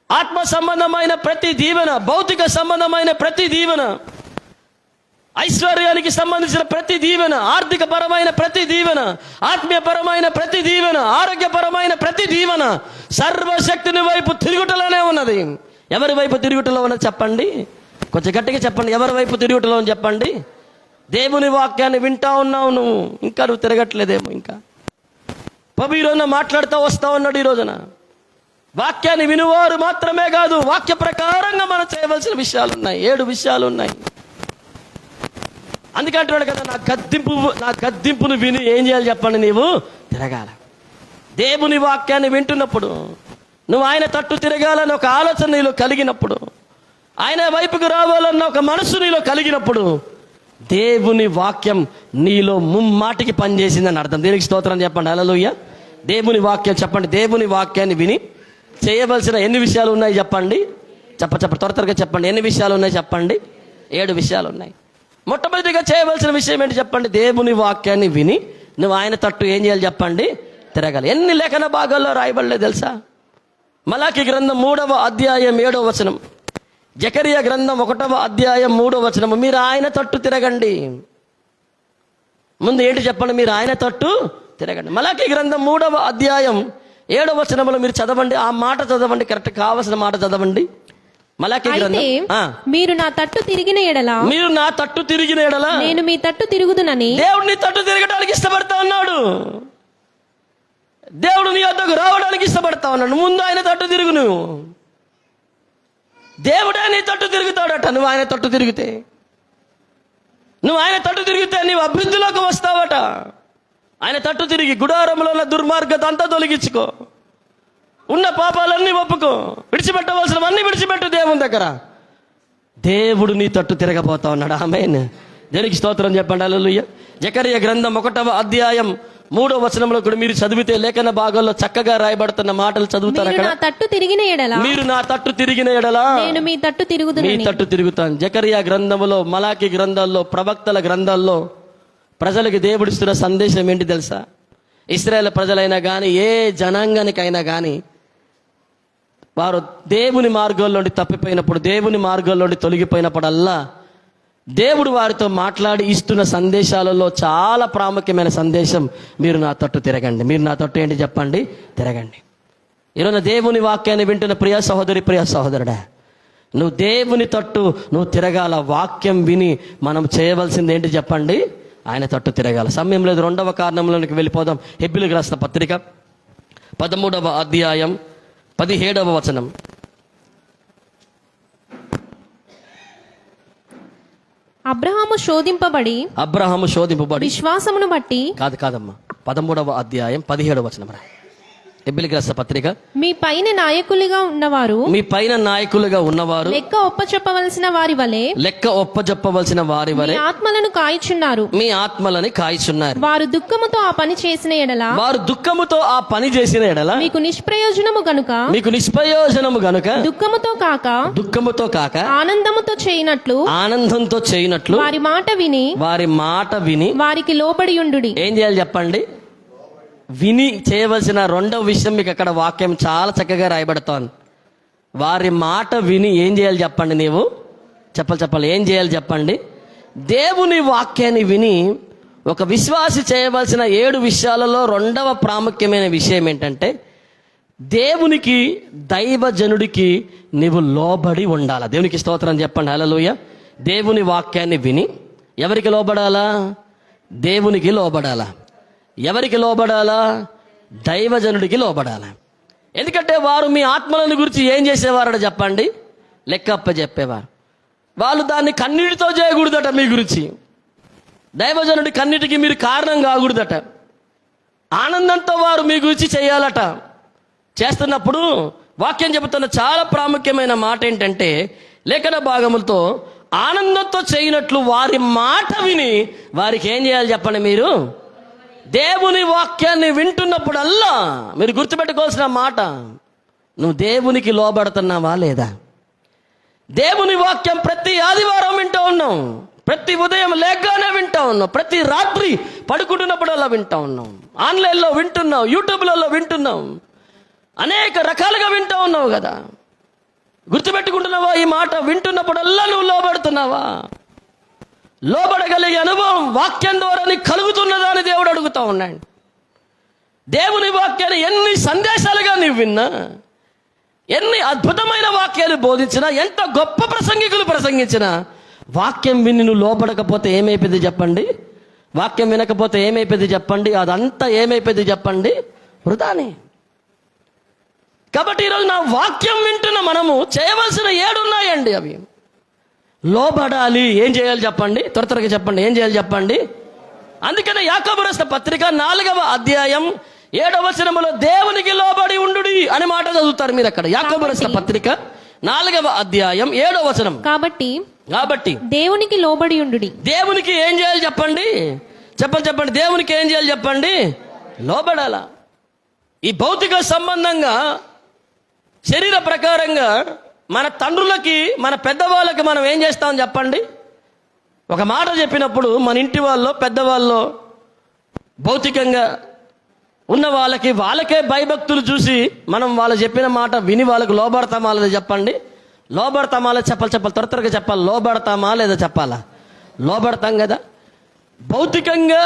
ఆత్మ సంబంధమైన ప్రతి దీవెన, భౌతిక సంబంధమైన ప్రతి దీవెన, ఐశ్వర్యానికి సంబంధించిన ప్రతి దీవెన, ఆర్థిక పరమైన ప్రతి దీవెన, ఆత్మీయపరమైన ప్రతి దీవెన, ఆరోగ్యపరమైన ప్రతి దీవెన సర్వశక్తిని వైపు తిరుగుటలోనే ఉన్నది. ఎవరి వైపు తిరుగుటలో ఉన్నది చెప్పండి? కొంచెం గట్టిగా చెప్పండి. ఎవరి వైపు తిరుగుటలో అని చెప్పండి? దేవుని వాక్యాన్ని వింటా ఉన్నావు నువ్వు, ఇంకా నువ్వు తిరగట్లేదేమో. ఇంకా ప్రభు ఈ రోజున మాట్లాడుతూ వస్తా ఉన్నాడు. ఈ రోజున వాక్యాన్ని వినువారు మాత్రమే కాదు, వాక్య ప్రకారంగా మనం చేయవలసిన విషయాలు ఉన్నాయి. 7 విషయాలు ఉన్నాయి. అందుకే అంటున్నాడు కదా, నా గద్దింపును విని ఏం చేయాలి చెప్పండి? నీవు తిరగాల. దేవుని వాక్యాన్ని వింటున్నప్పుడు, నువ్వు ఆయన తట్టు తిరగాలని ఒక ఆలోచన నీలో కలిగినప్పుడు, ఆయన వైపుకు రావాలన్న ఒక మనసు నీలో కలిగినప్పుడు, దేవుని వాక్యం నీలో ముమ్మాటికి పనిచేసిందని అర్థం. దేవునికి స్తోత్రం చెప్పండి. హల్లెలూయా. దేవుని వాక్యం చెప్పండి. దేవుని వాక్యాన్ని విని చేయవలసిన ఎన్ని విషయాలు ఉన్నాయి చెప్పండి? త్వరగా చెప్పండి. ఎన్ని విషయాలు ఉన్నాయి చెప్పండి? 7 విషయాలు ఉన్నాయి. మొట్టమొదటిగా చేయవలసిన విషయం ఏంటి చెప్పండి? దేవుని వాక్యాన్ని విని నువ్వు ఆయన తట్టు ఏం చేయాలి చెప్పండి? తిరగాలి. ఎన్ని లేఖన భాగాల్లో రాయబడలేదు తెలుసా? మలాకి గ్రంథం 3వ అధ్యాయం 7వ వచనం, జకరియా గ్రంథం 1వ అధ్యాయం 3వ వచనం, మీరు ఆయన తట్టు తిరగండి. ముందు ఏంటి చెప్పండి? మీరు ఆయన తట్టు తిరగండి. మలాకి గ్రంథం 3వ అధ్యాయం 7వ వచనంలో మీరు చదవండి. ఆ మాట చదవండి, కరెక్ట్ కావాల్సిన మాట చదవండి. మలాకి అయితే గ్రంథం మీరు నా తట్టు తిరిగిన ఎడల మీరు నా తట్టు తిరిగిన ఎడల నేను మీ తట్టు తిరుగుదునని దేవుడు నీ తట్టు తిరగడానికి ఇష్టపడతా ఉన్నాడు. దేవుడు నీ వద్దకు రావడానికి ఇష్టపడతా ఉన్నాడు. ముందు ఆయన తట్టు తిరుగు. నువ్వు దేవుడే నీ తట్టు తిరుగుతాడట. నువ్వు ఆయన తట్టు తిరిగితే నీవు అభివృద్ధిలోకి వస్తావట. ఆయన తట్టు తిరిగి గుడారంలో ఉన్న దుర్మార్గత అంతా తొలగించుకో. ఉన్న పాపాలన్నీ ఒప్పుకో. విడిచిపెట్టవలసినవన్నీ విడిచిపెట్టు దేవుని దగ్గర. దేవుడు నీ తట్టు తిరగబోతా ఉన్నాడు. ఆమేన్. దేవునికి స్తోత్రం చెప్పండి. హల్లెలూయా. జకరియా గ్రంథం 1వ అధ్యాయం 3వ వచనంలో కూడా మీరు చదివితే లేఖన భాగంలో చక్కగా రాయబడుతున్న మాటలు చదువుతారు. అక్కడ మీరు నా తట్టు తిరిగిన ఎడల మీరు నా తట్టు తిరిగిన ఎడల నేను మీ తట్టు తిరుగుదునని. మీ తట్టు తిరుగుతాను. జకరియా గ్రంథంలో, మలాకి గ్రంథాల్లో, ప్రవక్తల గ్రంథాల్లో ప్రజలకు దేవుడిస్తున్న సందేశం ఏంటి తెలుసా? ఇశ్రాయేల్ ప్రజలైనా కానీ ఏ జనాంగానికైనా కానీ వారు దేవుని మార్గంలోండి తప్పిపోయినప్పుడు, దేవుని మార్గంలోండి తొలగిపోయినప్పుడల్లా దేవుడు వారితో మాట్లాడి ఇస్తున్న సందేశాలలో చాలా ప్రాముఖ్యమైన సందేశం మీరు నా తట్టు తిరగండి. మీరు నా తట్టు ఏంటి చెప్పండి? తిరగండి. ఈరోజు దేవుని వాక్యాన్ని వింటున్న ప్రియ సహోదరి, ప్రియ సహోదరుడా, నువ్వు దేవుని తట్టు నువ్వు తిరగాల. వాక్యం విని మనం చేయవలసింది ఏంటి చెప్పండి? ఆయన తట్టు తిరగాల. సమయం లేదు. 2వ కారణంలోనికి వెళ్ళిపోదాం. హెబ్రీయులకు రాసిన పత్రిక 13వ అధ్యాయం 17వ వచనం. అబ్రహాము శోధింపబడి విశ్వాసమును బట్టి కాదమ్మా 13వ అధ్యాయం 17వ వచనం. హెబ్రీయులకు రాసిన పత్రిక. మీ పైన నాయకులుగా ఉన్నవారు లెక్క ఒప్పచెప్పవలసిన వారి వలె మీ ఆత్మలను కాయిచున్నారు. వారు దుఃఖముతో ఆ పని చేసిన ఎడల మీకు నిష్ప్రయోజనము గనుక దుఃఖముతో కాక ఆనందంతో చేయనట్లు వారి మాట విని వారికి లోబడి ఉండుడి. ఏం చేయాలి చెప్పండి? విని చేయవలసిన 2వ విషయం మీకు అక్కడ వాక్యం చాలా చక్కగా రాయబడుతోంది. వారి మాట విని ఏం చేయాలి చెప్పండి? నీవు చెప్పాలి. ఏం చేయాలి చెప్పండి? దేవుని వాక్యాన్ని విని ఒక విశ్వాసి చేయవలసిన 7 విషయాలలో 2వ ప్రాముఖ్యమైన విషయం ఏంటంటే దేవునికి, దైవజనుడికి నీవు లోబడి ఉండాలా. దేవునికి స్తోత్రం చెప్పండి. హల్లెలూయా. దేవుని వాక్యాన్ని విని ఎవరికి లోబడాలా? దేవునికి లోబడాలా. ఎవరికి లోబడాలా? దైవజనుడికి లోబడాలా. ఎందుకంటే వారు మీ ఆత్మలను గురించి ఏం చేసేవారట చెప్పండి? లెక్కప్ప చెప్పేవారు. వాళ్ళు దాన్ని కన్నీటితో చేయకూడదట. మీ గురించి దైవజనుడి కన్నీటికి మీరు కారణం కాకూడదట. ఆనందంతో వారు మీ గురించి చేయాలట. చేస్తున్నప్పుడు వాక్యం చెబుతున్న చాలా ప్రాముఖ్యమైన మాట ఏంటంటే లేఖన భాగములతో ఆనందంతో చేయనట్లు వారి మాట విని వారికి ఏం చేయాలి చెప్పండి? మీరు దేవుని వాక్యాన్ని వింటున్నప్పుడల్లా మీరు గుర్తుపెట్టుకోవాల్సిన మాట, నువ్వు దేవునికి లోబడుతున్నావా లేదా? దేవుని వాక్యం ప్రతి ఆదివారం వింటూ ఉన్నాం, ప్రతి ఉదయం లేకగానే వింటూ ఉన్నాం, ప్రతి రాత్రి పడుకుంటున్నప్పుడల్లా వింటూ ఉన్నాం, ఆన్లైన్లో వింటున్నాం, యూట్యూబ్లలో వింటున్నాం, అనేక రకాలుగా వింటూ ఉన్నావు కదా. గుర్తుపెట్టుకుంటున్నావా? ఈ మాట వింటున్నప్పుడల్లా నువ్వు లోబడుతున్నావా? లోబడగలిగే అనుభవం వాక్యం ద్వారా నీకు కలుగుతున్నదా అని దేవుడు అడుగుతా ఉన్నాడు. దేవుని వాక్యాన్ని ఎన్ని సందేశాలుగా నీవు విన్నా, ఎన్ని అద్భుతమైన వాక్యాలు బోధించినా, ఎంత గొప్ప ప్రసంగికులు ప్రసంగించినా, వాక్యం విని నువ్వు లోబడకపోతే ఏమైపోయింది చెప్పండి? వాక్యం వినకపోతే ఏమైపోయింది చెప్పండి? అదంతా ఏమైపోయింది చెప్పండి? వృధానే. కాబట్టి ఈరోజు నా వాక్యం వింటున్న మనము చేయవలసిన 7 ఉన్నాయండి. అవి లోబడాలి. ఏం చేయాలి చెప్పండి? త్వరగా చెప్పండి. ఏం చేయాలి చెప్పండి? అందుకనే యాకోబు రాసిన పత్రిక 4వ అధ్యాయం 7వ వచనములో దేవునికి లోబడి ఉండుడి అని మాట చదువుతారు మీరు అక్కడ. యాకోబు రాసిన పత్రిక 4వ అధ్యాయం 7వ వచనం. కాబట్టి దేవునికి లోబడి ఉండుడి. దేవునికి ఏం చేయాలి చెప్పండి? చెప్పండి. దేవునికి ఏం చేయాలి చెప్పండి? లోబడాలా. ఈ భౌతిక సంబంధంగా, శరీర ప్రకారంగా మన తండ్రులకి, మన పెద్దవాళ్ళకి మనం ఏం చేస్తాం చెప్పండి? ఒక మాట చెప్పినప్పుడు మన ఇంటి వాళ్ళు, పెద్దవాళ్ళు, భౌతికంగా ఉన్న వాళ్ళకే భయభక్తులు చూసి మనం వాళ్ళు చెప్పిన మాట విని వాళ్ళకు లోబడతామా లేదా చెప్పండి? లోబడతామా లేదా చెప్పాలి. త్వరగా చెప్పాలి. లోబడతామా లేదా చెప్పాలా? లోబడతాం కదా. భౌతికంగా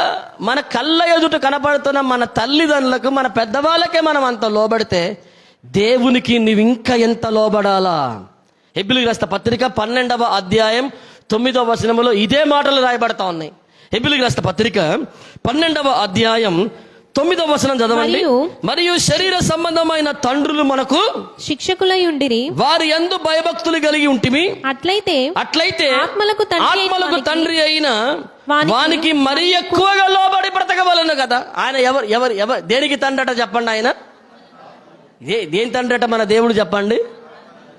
మన కళ్ళ ఎదుట కనపడుతున్న మన తల్లిదండ్రులకు, మన పెద్దవాళ్ళకే మనం అంత లోబడితే దేవునికి నువ్వు ఇంకా ఎంత లోబడాలా? హెబ్రీయులకు రాసిన పత్రిక 12వ అధ్యాయం 9వ వచనములో ఇదే మాటలు రాయబడతా ఉన్నాయి. హెబ్రీయులకు రాసిన పత్రిక 12వ అధ్యాయం 9వ వచనం చదవండి. మరియు శరీర సంబంధమైన తండ్రులు మనకు శిక్షకులై ఉండిరి, వారి యందు భయభక్తులు కలిగి ఉంటిమి. అట్లయితే ఆత్మలకు తండ్రి అయిన వానికి మరీ ఎక్కువగా లోబడి బ్రతకవలను కదా. ఆయన ఎవరు దేనికి తండ్రట చెప్పండి? ఆయన దేని తండ్రట మన దేవుడు చెప్పండి?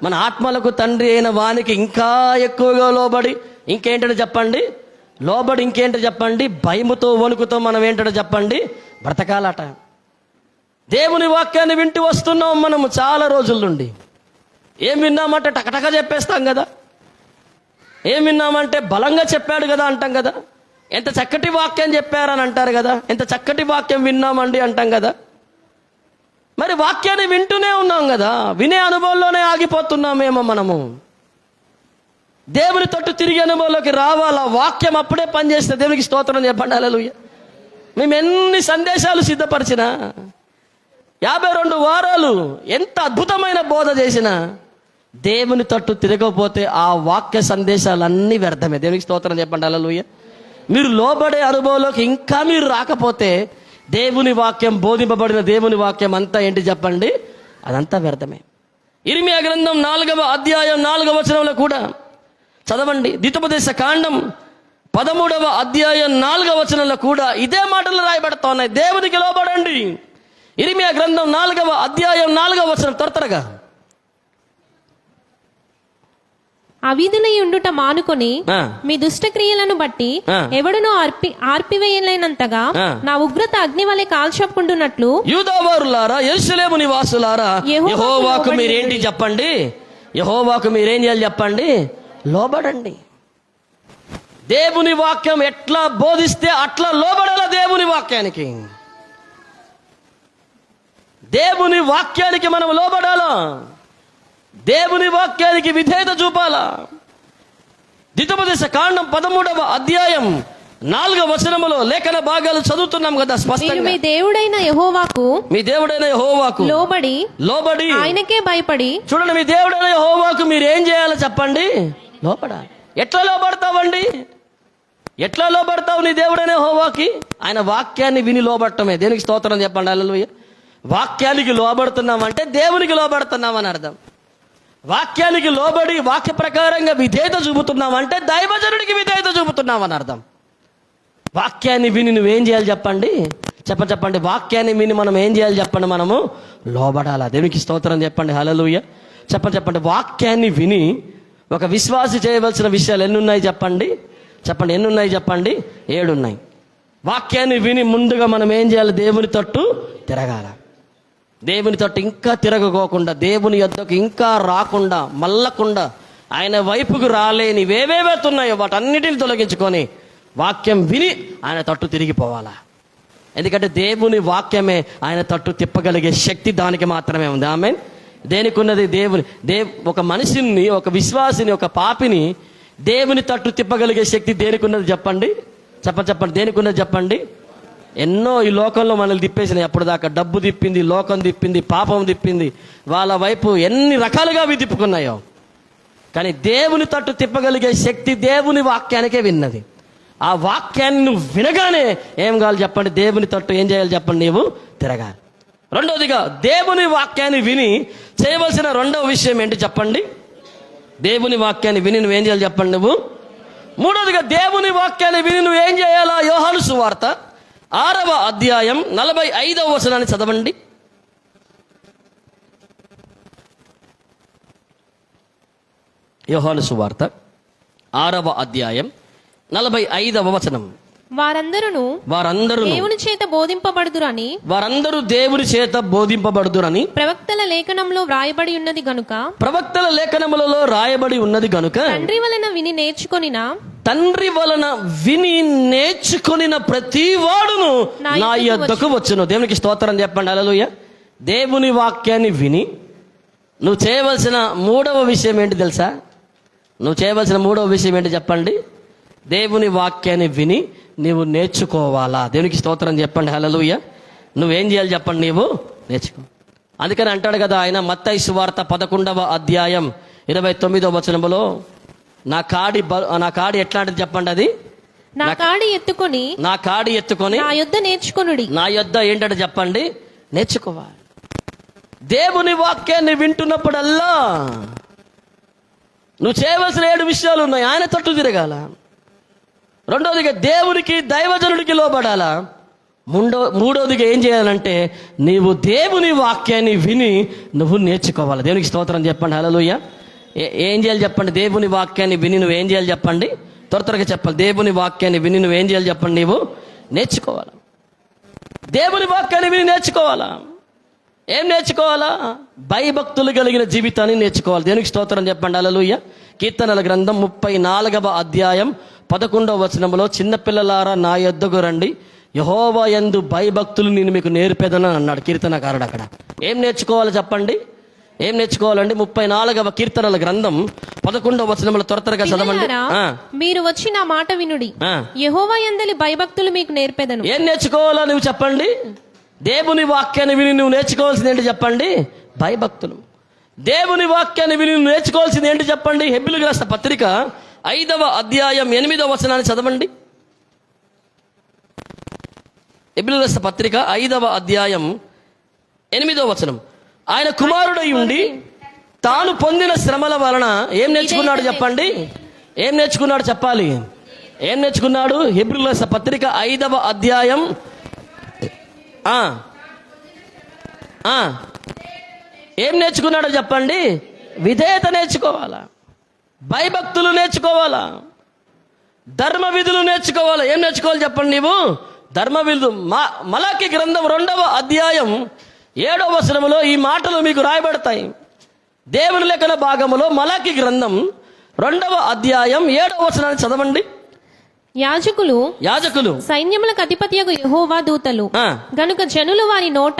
మన ఆత్మలకు తండ్రి అయిన వానికి ఇంకా ఎక్కువగా లోబడి ఇంకేంటో చెప్పండి? లోబడి ఇంకేంటో చెప్పండి? భయముతో వణుకుతో మనం ఏంటో చెప్పండి? బ్రతకాలట. దేవుని వాక్యాన్ని వింటూ వస్తున్నాం మనము చాలా రోజుల నుండి. ఏం విన్నామంటే టకటక చెప్పేస్తాం కదా. ఏం విన్నామంటే బలంగా చెప్పాడు కదా అంటాం కదా. ఎంత చక్కటి వాక్యం చెప్పారని అంటారు కదా. ఎంత చక్కటి వాక్యం విన్నామండి అంటాం కదా. మరి వాక్యాన్ని వింటూనే ఉన్నాం కదా, వినే అనుభవంలోనే ఆగిపోతున్నామేమో మనము. దేవుని తట్టు తిరిగి అనుభవంలోకి రావాలా. వాక్యం అప్పుడే పనిచేస్తే దేవునికి స్తోత్రం చెప్పండి. హల్లెలూయా. మేము ఎన్ని సందేశాలు సిద్ధపరిచినా, 52 వారాలు ఎంత అద్భుతమైన బోధ చేసినా దేవుని తట్టు తిరగకపోతే ఆ వాక్య సందేశాలన్నీ వ్యర్థమే. దేవునికి స్తోత్రం చెప్పండి. హల్లెలూయా. మీరు లోబడే అనుభవంలోకి ఇంకా మీరు రాకపోతే దేవుని వాక్యం, బోధింపబడిన దేవుని వాక్యం అంతా ఏంటి చెప్పండి? అదంతా వ్యర్థమే. ఇర్మియా గ్రంథం 4వ అధ్యాయం 4వ వచనంలో కూడా చదవండి. ద్వితోపదేశ కాండం 13వ అధ్యాయం 4వ వచనంలో కూడా ఇదే మాటలు రాయబడతా ఉన్నాయి. దేవునికి లోబడండి. ఇర్మియా గ్రంథం 4వ అధ్యాయం 4వ వచనం త్వరగా. అవిధులై ఉండుట మానుకొని మీ దుష్ట క్రియలను బట్టి ఎవడునో ఆర్పివేయలేనంతగా నా ఉగ్రత అగ్ని వలె కాల్చకుండునట్లు యూదావారులారా, యెరూషలేము నివాసులారా, యెహోవాకు మీరేంటి చెప్పండి? యెహోవాకు మీరేం చేయాలి చెప్పండి? లోబడండి. దేవుని వాక్యం ఎట్లా బోధిస్తే అట్లా లోబడాల. దేవుని వాక్యానికి, దేవుని వాక్యానికి మనం లోబడాలా. దేవుని వాక్యానికి విధేయత చూపాలా. ద్వితోపదేశ కాండం 13వ అధ్యాయం 4వ వచనములో లేఖన భాగాలు చదువుతున్నాం కదా స్పష్టంగా. మీ దేవుడైన యెహోవాకు లోబడి ఆయనకే భయపడి. చూడండి, మీ దేవుడైన యెహోవాకు మీరు ఏం చేయాలో చెప్పండి? లోబడాలి. ఎట్లా లోబడతావండి? ఎట్లా లోబడతావు నీ దేవుడైన యెహోవాకి? ఆయన వాక్యాన్ని విని లోబడటమే. దేనికి స్తోత్రం చెప్పండి. హల్లెలూయా. వాక్యానికి లోబడుతున్నామంటే దేవునికి లోబడుతున్నామని అర్థం. వాక్యానికి లోబడి వాక్య ప్రకారంగా విధేయత చూపుతున్నామంటే దైవజనుడికి విధేయత చూపుతున్నామని అర్థం. వాక్యాన్ని విని నువ్వేం చేయాలి చెప్పండి? చెప్పండి. వాక్యాన్ని విని మనం ఏం చేయాలి చెప్పండి? మనము లోబడాలా. దేవునికి స్తోత్రం చెప్పండి. హల్లెలూయా. చెప్పండి. వాక్యాన్ని విని ఒక విశ్వాసి చేయవలసిన విషయాలు ఎన్ని ఉన్నాయి చెప్పండి? ఎన్ని ఉన్నాయి చెప్పండి? 7 ఉన్నాయి. వాక్యాన్ని విని ముందుగా మనం ఏం చేయాలి? దేవుని తట్టు తిరగాల. దేవుని తట్టు ఇంకా తిరగకోకుండా, దేవుని యొద్దకు ఇంకా రాకుండా, మల్లకుండా, ఆయన వైపుకు రాలేని వేవేవేతున్నాయో వాటన్నిటిని తొలగించుకొని వాక్యం విని ఆయన తట్టు తిరిగిపోవాలా. ఎందుకంటే దేవుని వాక్యమే ఆయన తట్టు తిప్పగలిగే శక్తి దానికి మాత్రమే ఉంది. ఆమేన్. దేనికి ఉన్నది? ఒక మనిషిని, ఒక విశ్వాసిని, ఒక పాపిని దేవుని తట్టు తిప్పగలిగే శక్తి దేనికి ఉన్నది చెప్పండి? చెప్పండి. దేనికి ఉన్నది చెప్పండి? ఎన్నో ఈ లోకంలో మనల్ని తిప్పేసినాయి. అప్పుడు దాకా డబ్బు తిప్పింది, లోకం తిప్పింది, పాపం తిప్పింది, వాళ్ళ వైపు ఎన్ని రకాలుగా అవి తిప్పుకున్నాయో. కానీ దేవుని తట్టు తిప్పగలిగే శక్తి దేవుని వాక్యానికే విన్నది. ఆ వాక్యాన్ని నువ్వు వినగానే ఏం కావాలి చెప్పండి? దేవుని తట్టు ఏం చేయాలి చెప్పండి? నీవు తిరగాలి. రెండవదిగా దేవుని వాక్యాన్ని విని చేయవలసిన రెండవ విషయం ఏంటి చెప్పండి? దేవుని వాక్యాన్ని విని నువ్వేం చేయాలి చెప్పండి? నువ్వు. మూడవదిగా దేవుని వాక్యాన్ని విని నువ్వేం చేయాలా? యోహాను సువార్త 6వ అధ్యాయం 45వ వచనాన్ని చదవండి. యోహాను సువార్త 6వ అధ్యాయం 45వ వచనం. వారందరూ దేవుని చేత బోధింపబడుదురని, వారందరూ దేవుని చేత బోధింపబడుదురని ప్రవక్తల లేఖనంలో వ్రాయబడి ఉన్నది గనుక, ప్రవక్తల లేఖనములలో రాయబడి ఉన్నది గనుక, తండ్రి వలన విని నేర్చుకొనిన ప్రతి వాడును నా యొద్దకు వచ్చును. దేవునికి స్తోత్రం చెప్పండి. హల్లెలూయా. దేవుని వాక్యాన్ని విని నువ్వు చేయవలసిన మూడవ విషయం ఏంటి తెలుసా? చెప్పండి? దేవుని వాక్యాన్ని విని నీవు నేర్చుకోవాలా. దేవునికి స్తోత్రం చెప్పండి. హల్లెలూయా. నువ్వేం చేయాలి చెప్పండి? నీవు నేర్చుకో. అందుకని అంటాడు కదా ఆయన, మత్తయి సువార్త 11వ అధ్యాయం 29వ వచనములో నా కాడి ఎట్లాంటిది చెప్పండి? అది నా కాడి ఎత్తుకొని నా యొద్ద నేర్చుకొనుడి. నా యొద్ద ఏంటంటే చెప్పండి, నేర్చుకోవాలి. దేవుని వాక్యాన్ని వింటున్నప్పుడల్లా నువ్వు చేయవలసిన 7 విషయాలు ఉన్నాయి. ఆయన తట్టు తిరగాల. రెండోదిగా దేవునికి దైవజనుడికి లోబడాలా. మూడోదిగా ఏం చేయాలంటే నీవు దేవుని వాక్యాన్ని విని నువ్వు నేర్చుకోవాలి. దేవునికి స్తోత్రం చెప్పండి. హల్లెలూయా. ఏం చేయాలి చెప్పండి? దేవుని వాక్యాన్ని విని నువ్వు ఏం చేయాలి చెప్పండి? త్వరగా చెప్పాలి. దేవుని వాక్యాన్ని విని నువ్వు ఏం చేయాలి చెప్పండి? నీవు నేర్చుకోవాలి. దేవుని వాక్యాన్ని విని నేర్చుకోవాలా. ఏం నేర్చుకోవాలా? భయభక్తులు కలిగిన జీవితాన్ని నేర్చుకోవాలి. దేవునికి స్తోత్రం చెప్పండి. హల్లెలూయా. కీర్తనల గ్రంథం 34వ అధ్యాయం 11వ వచనంలో చిన్నపిల్లలారా నా యొద్దకు రండి, యెహోవా యందు భయభక్తులు నేను మీకు నేర్పేదనని అన్నాడు కీర్తనకారుడు. అక్కడ ఏం నేర్చుకోవాలి చెప్పండి? ఏం నేర్చుకోవాలండి? 34వ కీర్తనల గ్రంథం 11వ వచనంలో త్వరగా చదవండి. మీరు వచ్చి నా మాట వినుడి, యెహోవా యందలి భయభక్తులు మీకు నేర్పేదను. ఏం నేర్చుకోవాలా నువ్వు చెప్పండి? దేవుని వాక్యాన్ని విని నువ్వు నేర్చుకోవాల్సింది ఏంటి చెప్పండి? భయభక్తులు. దేవుని వాక్యాన్ని విని నువ్వు నేర్చుకోవాల్సింది ఏంటి చెప్పండి? హెబ్రీయులకు రాసిన పత్రిక 5వ అధ్యాయం 8వ వచనాన్ని చదవండి. హెబ్రీయులకు రాసిన పత్రిక 5వ అధ్యాయం 8వ వచనం. ఆయన కుమారుడై ఉండి తాను పొందిన శ్రమల వలన ఏం నేర్చుకున్నాడు చెప్పండి? ఏం నేర్చుకున్నాడు చెప్పాలి? ఏం నేర్చుకున్నాడు? హెబ్రీయులకు రాసిన పత్రిక 5వ అధ్యాయం ఏం నేర్చుకున్నాడో చెప్పండి? విధేయత నేర్చుకోవాలా, భయభక్తులు నేర్చుకోవాలా, ధర్మ విధులు నేర్చుకోవాలా. ఏం నేర్చుకోవాలి చెప్పండి? నీవు ధర్మ విధులు. మలాకి గ్రంథం 2వ అధ్యాయం 7వ వచనములో ఈ మాటలు మీకు రాయబడతాయి. దేవుని లేఖన భాగములో మలాకి గ్రంథం 2వ అధ్యాయం 7వ వచనాన్ని చదవండి. యాజకులు సైన్యములకు అధిపతియగు యెహోవా దూతలు గనుక జనులు వారి నోట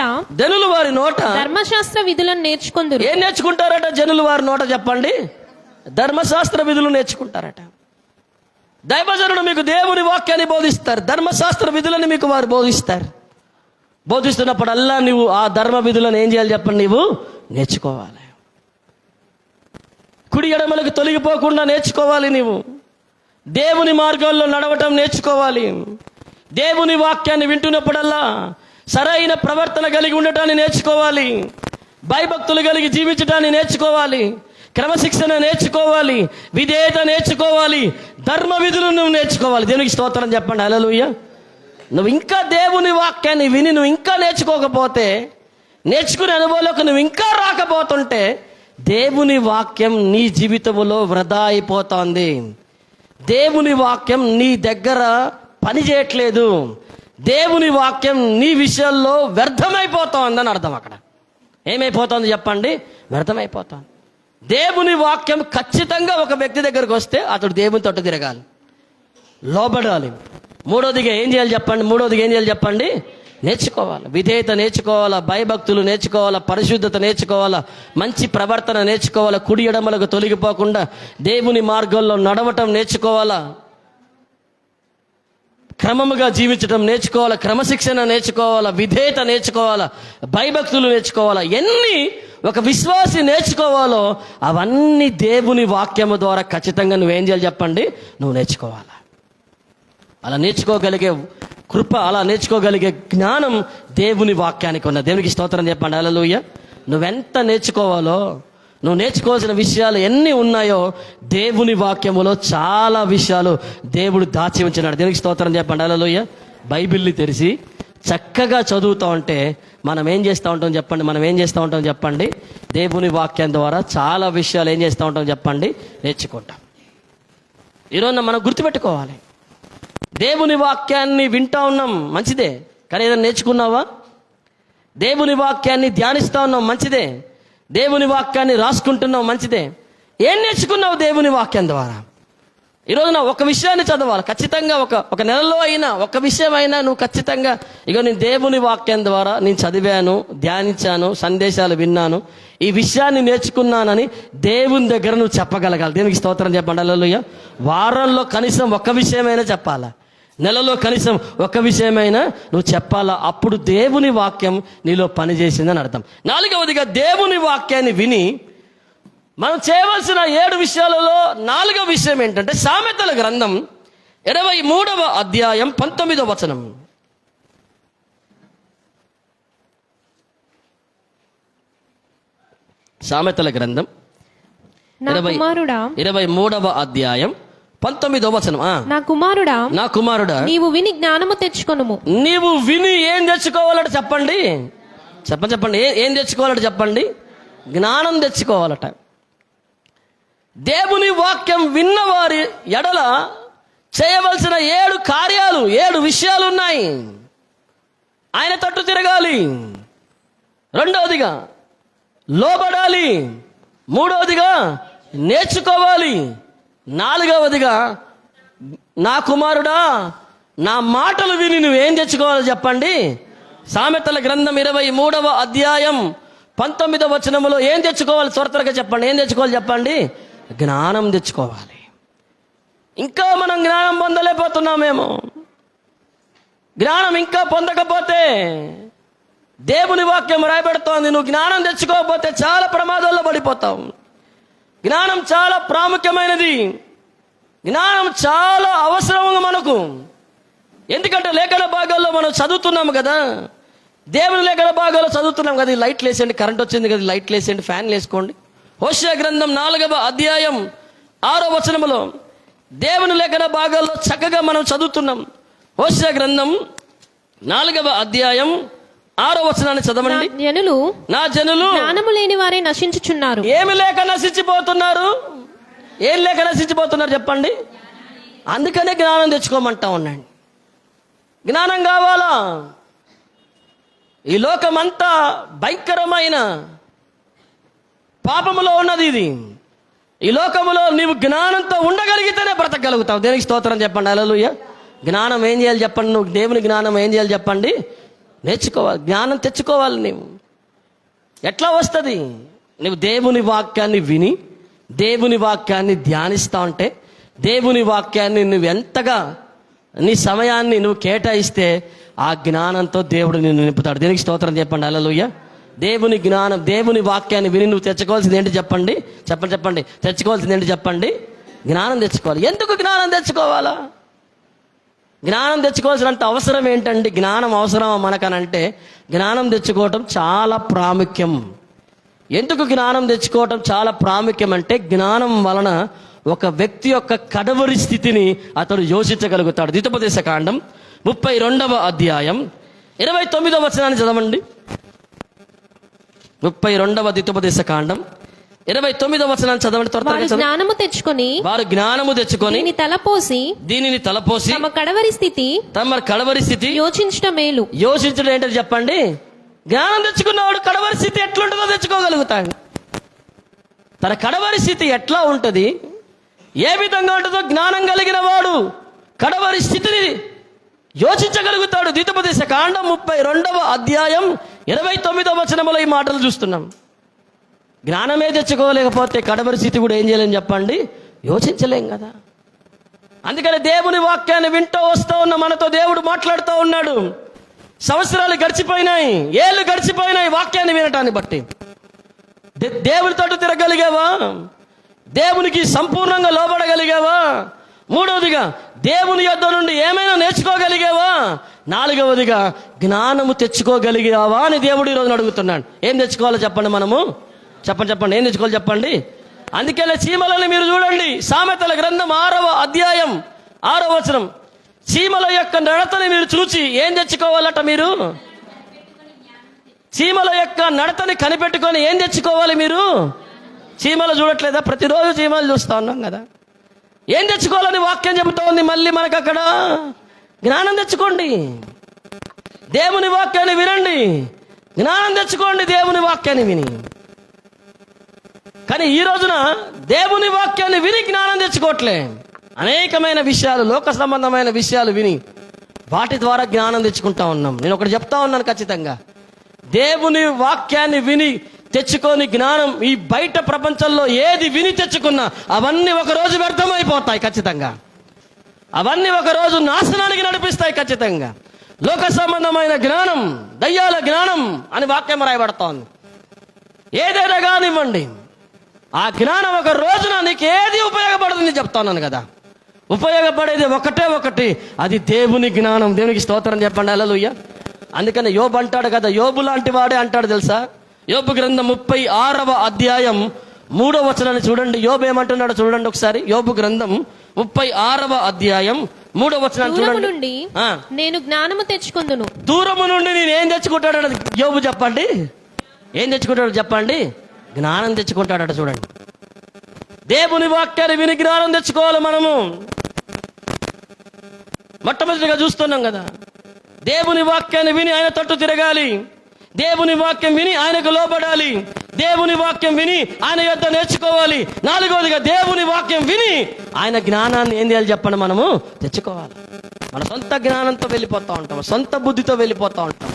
ధర్మశాస్త్ర విధులను నేర్చుకొందురు. ఏం నేర్చుకుంటారట జనులు వారి నోట చెప్పండి? ధర్మశాస్త్ర విధులు నేర్చుకుంటారట. దైవజనుడు మీకు దేవుని వాక్యాన్ని బోధిస్తారు, ధర్మశాస్త్ర విధులను మీకు వారు బోధిస్తారు. బోధిస్తున్నప్పుడల్లా నువ్వు ఆ ధర్మ విధులను ఏం చేయాలి చెప్పండి? నీవు నేర్చుకోవాలి. కుడి ఎడమలకు తొలగిపోకుండా నేర్చుకోవాలి. నీవు దేవుని మార్గాల్లో నడవటం నేర్చుకోవాలి. దేవుని వాక్యాన్ని వింటున్నప్పుడల్లా సరైన ప్రవర్తన కలిగి ఉండటాన్ని నేర్చుకోవాలి. భయభక్తులు కలిగి జీవించటాన్ని నేర్చుకోవాలి. క్రమశిక్షణ నేర్చుకోవాలి. విధేయత నేర్చుకోవాలి. ధర్మ విధులు నువ్వు నేర్చుకోవాలి. దేవునికి స్తోత్రం చెప్పండి. హల్లెలూయా. నువ్వు ఇంకా దేవుని వాక్యాన్ని విని నువ్వు ఇంకా నేర్చుకోకపోతే, నేర్చుకునే అనుభవంలోకి నువ్వు ఇంకా రాకపోతుంటే దేవుని వాక్యం నీ జీవితంలో వృధా అయిపోతుంది. దేవుని వాక్యం నీ దగ్గర పని చేయట్లేదు. దేవుని వాక్యం నీ విషయాల్లో వ్యర్థమైపోతోందని అర్థం. అక్కడ ఏమైపోతుంది చెప్పండి? వ్యర్థమైపోతుంది. దేవుని వాక్యం ఖచ్చితంగా ఒక వ్యక్తి దగ్గరకు వస్తే అతడు దేవుని తట్టు తిరగాలి, లోబడాలి. మూడోదిగా ఏం చేయాలి చెప్పండి? నేర్చుకోవాలి. విధేయత నేర్చుకోవాలా, భయభక్తులు నేర్చుకోవాలా, పరిశుద్ధత నేర్చుకోవాలా, మంచి ప్రవర్తన నేర్చుకోవాలా, కుడి ఎడమలకు తొలగిపోకుండా దేవుని మార్గంలో నడవటం నేర్చుకోవాలా, క్రమముగా జీవించటం నేర్చుకోవాలా, క్రమశిక్షణ నేర్చుకోవాలా, విధేయత నేర్చుకోవాలా, భయభక్తులు నేర్చుకోవాలా. ఎన్ని ఒక విశ్వాసి నేర్చుకోవాలో అవన్నీ దేవుని వాక్యము ద్వారా ఖచ్చితంగా నువ్వేం చేయాలి చెప్పండి? నువ్వు నేర్చుకోవాలా. అలా నేర్చుకోగలిగే కృప, అలా నేర్చుకోగలిగే జ్ఞానం దేవుని వాక్యానికి ఉన్న. దేవునికి స్తోత్రం చెప్పండి. హల్లెలూయా. నువ్వెంత నేర్చుకోవాలో, నువ్వు నేర్చుకోవాల్సిన విషయాలు ఎన్ని ఉన్నాయో దేవుని వాక్యములో చాలా విషయాలు దేవుడు దాచి ఉంచినాడు. దేవునికి స్తోత్రం చెప్పండి. హల్లెలూయా. బైబిల్ని తెరిచి చక్కగా చదువుతూ ఉంటే మనం ఏం చేస్తూ ఉంటాం చెప్పండి? దేవుని వాక్యం ద్వారా చాలా విషయాలు ఏం చేస్తూ ఉంటాం చెప్పండి? నేర్చుకుంటాం. ఈరోజు మనం గుర్తుపెట్టుకోవాలి, దేవుని వాక్యాన్ని వింటా ఉన్నాం మంచిదే, కానీ ఏదైనా నేర్చుకున్నావా? దేవుని వాక్యాన్ని ధ్యానిస్తా ఉన్నాం మంచిదే, దేవుని వాక్యాన్ని రాసుకుంటున్నావు మంచిదే. ఏం నేర్చుకున్నావు దేవుని వాక్యం ద్వారా? ఈరోజున ఒక విషయాన్ని చదవాలి ఖచ్చితంగా. ఒక నెలలో అయినా ఒక విషయం అయినా నువ్వు ఖచ్చితంగా నేను దేవుని వాక్యం ద్వారా నేను చదివాను, ధ్యానించాను, సందేశాలు విన్నాను, ఈ విషయాన్ని నేర్చుకున్నానని దేవుని దగ్గర నువ్వు చెప్పగలగాలి. దేవునికి స్తోత్రం చెప్పండి. హల్లెలూయా. వారంలో కనీసం ఒక విషయమైనా చెప్పాలా, నెలలో కనీసం ఒక విషయమైనా నువ్వు చెప్పాలా. అప్పుడు దేవుని వాక్యం నీలో పనిచేసిందని అర్థం. 4వదిగా దేవుని వాక్యాన్ని విని మనం చేయవలసిన 7 విషయాలలో 4వ విషయం ఏంటంటే సామెతల గ్రంథం 23వ అధ్యాయం 19వ వచనం. సామెతల గ్రంథం నా కుమారుడా 23వ అధ్యాయం 19వ వచనం. నా కుమారుడా నీవు విని జ్ఞానము తెచ్చుకొనుము. నీవు విని ఏం తెచ్చుకోవాలట చెప్పండి, చెప్పండి. ఏం తెచ్చుకోవాలట చెప్పండి? జ్ఞానం తెచ్చుకోవాలట. దేవుని వాక్యం విన్నవారి ఎడల చేయవలసిన 7 కార్యాలు, 7 విషయాలు ఉన్నాయి. ఆయన తట్టు తిరగాలి, 2వదిగా లోబడాలి, 3వదిగా నేర్చుకోవాలి, 4వదిగా నా కుమారుడా నా మాటలు విని నువ్వేం తెచ్చుకోవాలో చెప్పండి. సామెతల గ్రంథం 23వ అధ్యాయం 19వ వచనములో ఏం తెచ్చుకోవాలి? త్వరగా చెప్పండి. ఏం తెచ్చుకోవాలి చెప్పండి? జ్ఞానం తెచ్చుకోవాలి. ఇంకా మనం జ్ఞానం పొందలేకపోతున్నామేమో. జ్ఞానం ఇంకా పొందకపోతే దేవుని వాక్యం రాయబడుతోంది, నువ్వు జ్ఞానం తెచ్చుకోకపోతే చాలా ప్రమాదాల్లో పడిపోతావు. జ్ఞానం చాలా ప్రాముఖ్యమైనది. జ్ఞానం చాలా అవసరం మనకు. ఎందుకంటే లేఖన భాగాల్లో మనం చదువుతున్నాము కదా, దేవుని లేఖన భాగాల్లో చదువుతున్నాం కదా. లైట్లు వేసేయండి, కరెంట్ వచ్చింది కదా, లైట్లు వేసేయండి, ఫ్యాన్లు వేసుకోండి. హోషేయ గ్రంథం 4వ అధ్యాయం 6వ వచనములో దేవుని లేఖన భాగాల్లో చక్కగా మనం చదువుతున్నాం. హోషేయ గ్రంథం 4వ అధ్యాయం 6వ వచనాన్ని చదవండి. నా జనులు జ్ఞానము లేని వారే నశించుచున్నారు. ఏమి లేక నశించిపోతున్నారు? ఏం లేక నశించిపోతున్నారు చెప్పండి? అందుకనే జ్ఞానం తెచ్చుకోమంటా ఉన్నాండి. జ్ఞానం కావాలా? ఈ లోకమంతా భయంకరమైన పాపములో ఉన్నది. ఇది ఈ లోకములో నీవు జ్ఞానంతో ఉండగలిగితేనే బ్రతకగలుగుతావు. దేనికి స్తోత్రం చెప్పండి. హల్లెలూయా. జ్ఞానం ఏం చేయాలి చెప్పండి? నువ్వు దేవుని జ్ఞానం ఏం చేయాలి చెప్పండి? నేర్చుకోవాలి, జ్ఞానం తెచ్చుకోవాలి. నీవు ఎట్లా వస్తుంది? నువ్వు దేవుని వాక్యాన్ని విని దేవుని వాక్యాన్ని ధ్యానిస్తా ఉంటే, దేవుని వాక్యాన్ని నువ్వు ఎంతగా నీ సమయాన్ని నువ్వు కేటాయిస్తే ఆ జ్ఞానంతో దేవుడు నిన్ను నింపుతాడు. దేనికి స్తోత్రం చెప్పండి. హల్లెలూయా. దేవుని జ్ఞానం, దేవుని వాక్యాన్ని విని నువ్వు తెచ్చుకోవాల్సింది ఏంటి చెప్పండి? చెప్పండి. తెచ్చుకోవాల్సింది ఏంటి చెప్పండి? జ్ఞానం తెచ్చుకోవాలి. ఎందుకు జ్ఞానం తెచ్చుకోవాలా? జ్ఞానం తెచ్చుకోవాల్సినంత అవసరం ఏంటండి? జ్ఞానం అవసరమా మనకనంటే, జ్ఞానం తెచ్చుకోవటం చాలా ప్రాముఖ్యం. ఎందుకు జ్ఞానం తెచ్చుకోవటం చాలా ప్రాముఖ్యం అంటే, జ్ఞానం వలన ఒక వ్యక్తి యొక్క కడవరి స్థితిని అతడు యోచించగలుగుతాడు. ద్వితోపదేశ కాండం 32వ అధ్యాయం 29వ వచనాన్ని చదవండి. 32వ ద్వితోపదేశ కాండం 29వ వచనాన్ని చదవండి. త్వరగా జ్ఞానము తెచ్చుకొని వారు జ్ఞానము తెచ్చుకొని దీనిని తలపోసి తమ కడవరి స్థితి యోచించడం మేలు. యోచించడం ఏంటో చెప్పండి? జ్ఞానం తెచ్చుకున్నవాడు కడవరి స్థితి ఎట్లుంటుందో తెచ్చుకోగలుగుతాడు. తన కడవరి స్థితి ఎట్లా ఉంటుంది, ఏ విధంగా ఉంటుందో జ్ఞానం కలిగిన వాడు కడవరి స్థితిని యోచించగలుగుతాడు. ద్వితోపదేశ కాండం 32వ అధ్యాయం 29వ వచనములో ఈ మాటలు చూస్తున్నాం. జ్ఞానమే తెచ్చుకోలేకపోతే కడవరి స్థితి కూడా ఏం చేయలేం చెప్పండి? యోచించలేం కదా. అందుకని దేవుని వాక్యాన్ని వింటూ వస్తూ ఉన్న మనతో దేవుడు మాట్లాడుతూ ఉన్నాడు. సంవత్సరాలు గడిచిపోయినాయి, ఏళ్ళు గడిచిపోయినాయి వాక్యాన్ని వినటాన్ని బట్టి. దేవుని తోటి తిరగలిగావా? దేవునికి సంపూర్ణంగా లోబడగలిగావా? 3వదిగా దేవుని యొద్ద నుండి ఏమైనా నేర్చుకోగలిగావా? 4వదిగా జ్ఞానము తెచ్చుకోగలిగావా అని దేవుడు ఈరోజు అడుగుతున్నాడు. ఏం తెచ్చుకోవాలో చెప్పండి మనము? చెప్పండి. ఏం తెచ్చుకోవాలి చెప్పండి? అందుకనే చీమలని మీరు చూడండి. సామెతల గ్రంథం 6వ అధ్యాయం 6వ వచనం. చీమల యొక్క నడతని మీరు చూచి ఏం తెచ్చుకోవాలట? మీరు చీమల యొక్క నడతని కనిపెట్టుకొని ఏం తెచ్చుకోవాలి? మీరు చీమలు చూడట్లేదా? ప్రతిరోజు చీమలు చూస్తూ ఉన్నాం కదా. ఏం తెచ్చుకోవాలని వాక్యం చెబుతా ఉంది. మళ్ళీ మనకు అక్కడ జ్ఞానం తెచ్చుకోండి, దేవుని వాక్యాన్ని వినండి, జ్ఞానం తెచ్చుకోండి దేవుని వాక్యాన్ని విని. కానీ ఈ రోజున దేవుని వాక్యాన్ని విని జ్ఞానం తెచ్చుకోవట్లే. అనేకమైన విషయాలు, లోక సంబంధమైన విషయాలు విని వాటి ద్వారా జ్ఞానం తెచ్చుకుంటా ఉన్నాం. నేను ఒకటి చెప్తా ఉన్నాను ఖచ్చితంగా, దేవుని వాక్యాన్ని విని తెచ్చుకొని జ్ఞానం ఈ బయట ప్రపంచంలో ఏది విని తెచ్చుకున్నా అవన్నీ ఒకరోజు వ్యర్థమైపోతాయి ఖచ్చితంగా. అవన్నీ ఒకరోజు నాశనానికి నడిపిస్తాయి ఖచ్చితంగా. లోక సంబంధమైన జ్ఞానం దయ్యాల జ్ఞానం అని వాక్యం రాయబడతా ఉంది. ఏదైనా కానివ్వండి, ఆ జ్ఞానం ఒక రోజున నీకు ఏది ఉపయోగపడుతుంది చెప్తాను కదా. ఉపయోగపడేది ఒకటి, అది దేవుని జ్ఞానం. దేవునికి స్తోత్రం చెప్పండి, హల్లెలూయా. అందుకని యోబు అంటాడు కదా, యోబు లాంటి వాడే అంటాడు తెలుసా. యోబు గ్రంథం 36వ అధ్యాయం 3వ వచనాన్ని చూడండి. యోబు ఏమంటున్నాడు చూడండి ఒకసారి. యోబు గ్రంథం 36వ అధ్యాయం 3వ వచనాన్ని చూడండి. నుండి నేను జ్ఞానము తెచ్చుకుందును. దూరము నుండి నేను ఏం తెచ్చుకుంటాడు యోబు చెప్పండి. ఏం తెచ్చుకుంటాడు చెప్పండి? జ్ఞానం తెచ్చుకుంటాడట. చూడండి, దేవుని వాక్యాన్ని విని జ్ఞానం తెచ్చుకోవాలి మనము. మొట్టమొదటిగా చూస్తున్నాం కదా, దేవుని వాక్యాన్ని విని ఆయన తట్టు తిరగాలి. దేవుని వాక్యం విని ఆయనకు లోబడాలి. దేవుని వాక్యం విని ఆయన యొద్ద నేర్చుకోవాలి. 4వదిగా దేవుని వాక్యం విని ఆయన జ్ఞానాన్ని ఏం చేయాలి చెప్పండి, మనము తెచ్చుకోవాలి. మన సొంత జ్ఞానంతో వెళ్ళిపోతూ ఉంటాం, సొంత బుద్ధితో వెళ్ళిపోతూ ఉంటాం.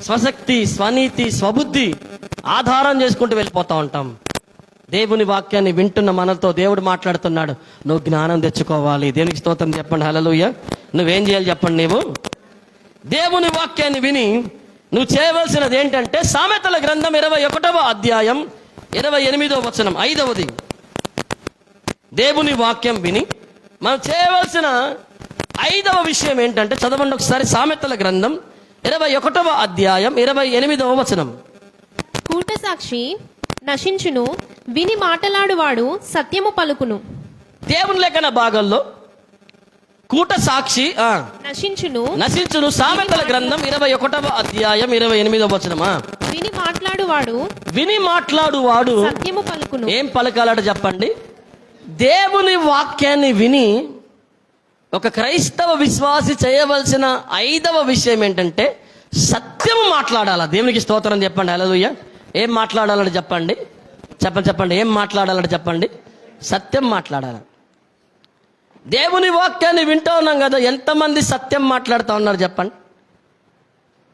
స్వశక్తి, స్వనీతి, స్వబుద్ధి ఆధారం చేసుకుంటూ వెళ్ళిపోతూ ఉంటాం. దేవుని వాక్యాన్ని వింటున్న మనతో దేవుడు మాట్లాడుతున్నాడు, నువ్వు జ్ఞానం తెచ్చుకోవాలి. దేవునికి స్తోత్రం చెప్పండి, హల్లెలూయా. నువ్వేం చేయాలి చెప్పండి? నీవు దేవుని వాక్యాన్ని విని నువ్వు చేయవలసినది ఏంటంటే, సామెతల గ్రంథం 21వ అధ్యాయం 28వ వచనం, 5వది. దేవుని వాక్యం విని మనం చేయవలసిన 5వ విషయం ఏంటంటే, చదవండి ఒకసారి. సామెతల గ్రంథం 21వ అధ్యాయం 28వ వచనం. కూట సాక్షి నశించును, విని మాటలాడువాడు సత్యము పలుకును. దేవుని లేఖన భాగంలో కూట సాక్షి నశించును. సామెతల గ్రంథం 21వ అధ్యాయం 28వ వచనమా. విని మాట్లాడువాడు సత్యము పలుకును. ఏం పలకాలట చెప్పండి? దేవుని వాక్యాన్ని విని ఒక క్రైస్తవ విశ్వాసి చేయవలసిన 5వ విషయం ఏంటంటే, సత్యము మాట్లాడాలా. దేవునికి స్తోత్రం చెప్పండి, హల్లెలూయా. ఏం మాట్లాడాలని చెప్పండి? చెప్పండి ఏం మాట్లాడాలని చెప్పండి? సత్యం మాట్లాడాలి. దేవుని వాక్యాన్ని వింటూ ఉన్నాం కదా, ఎంతమంది సత్యం మాట్లాడుతూ ఉన్నారు చెప్పండి?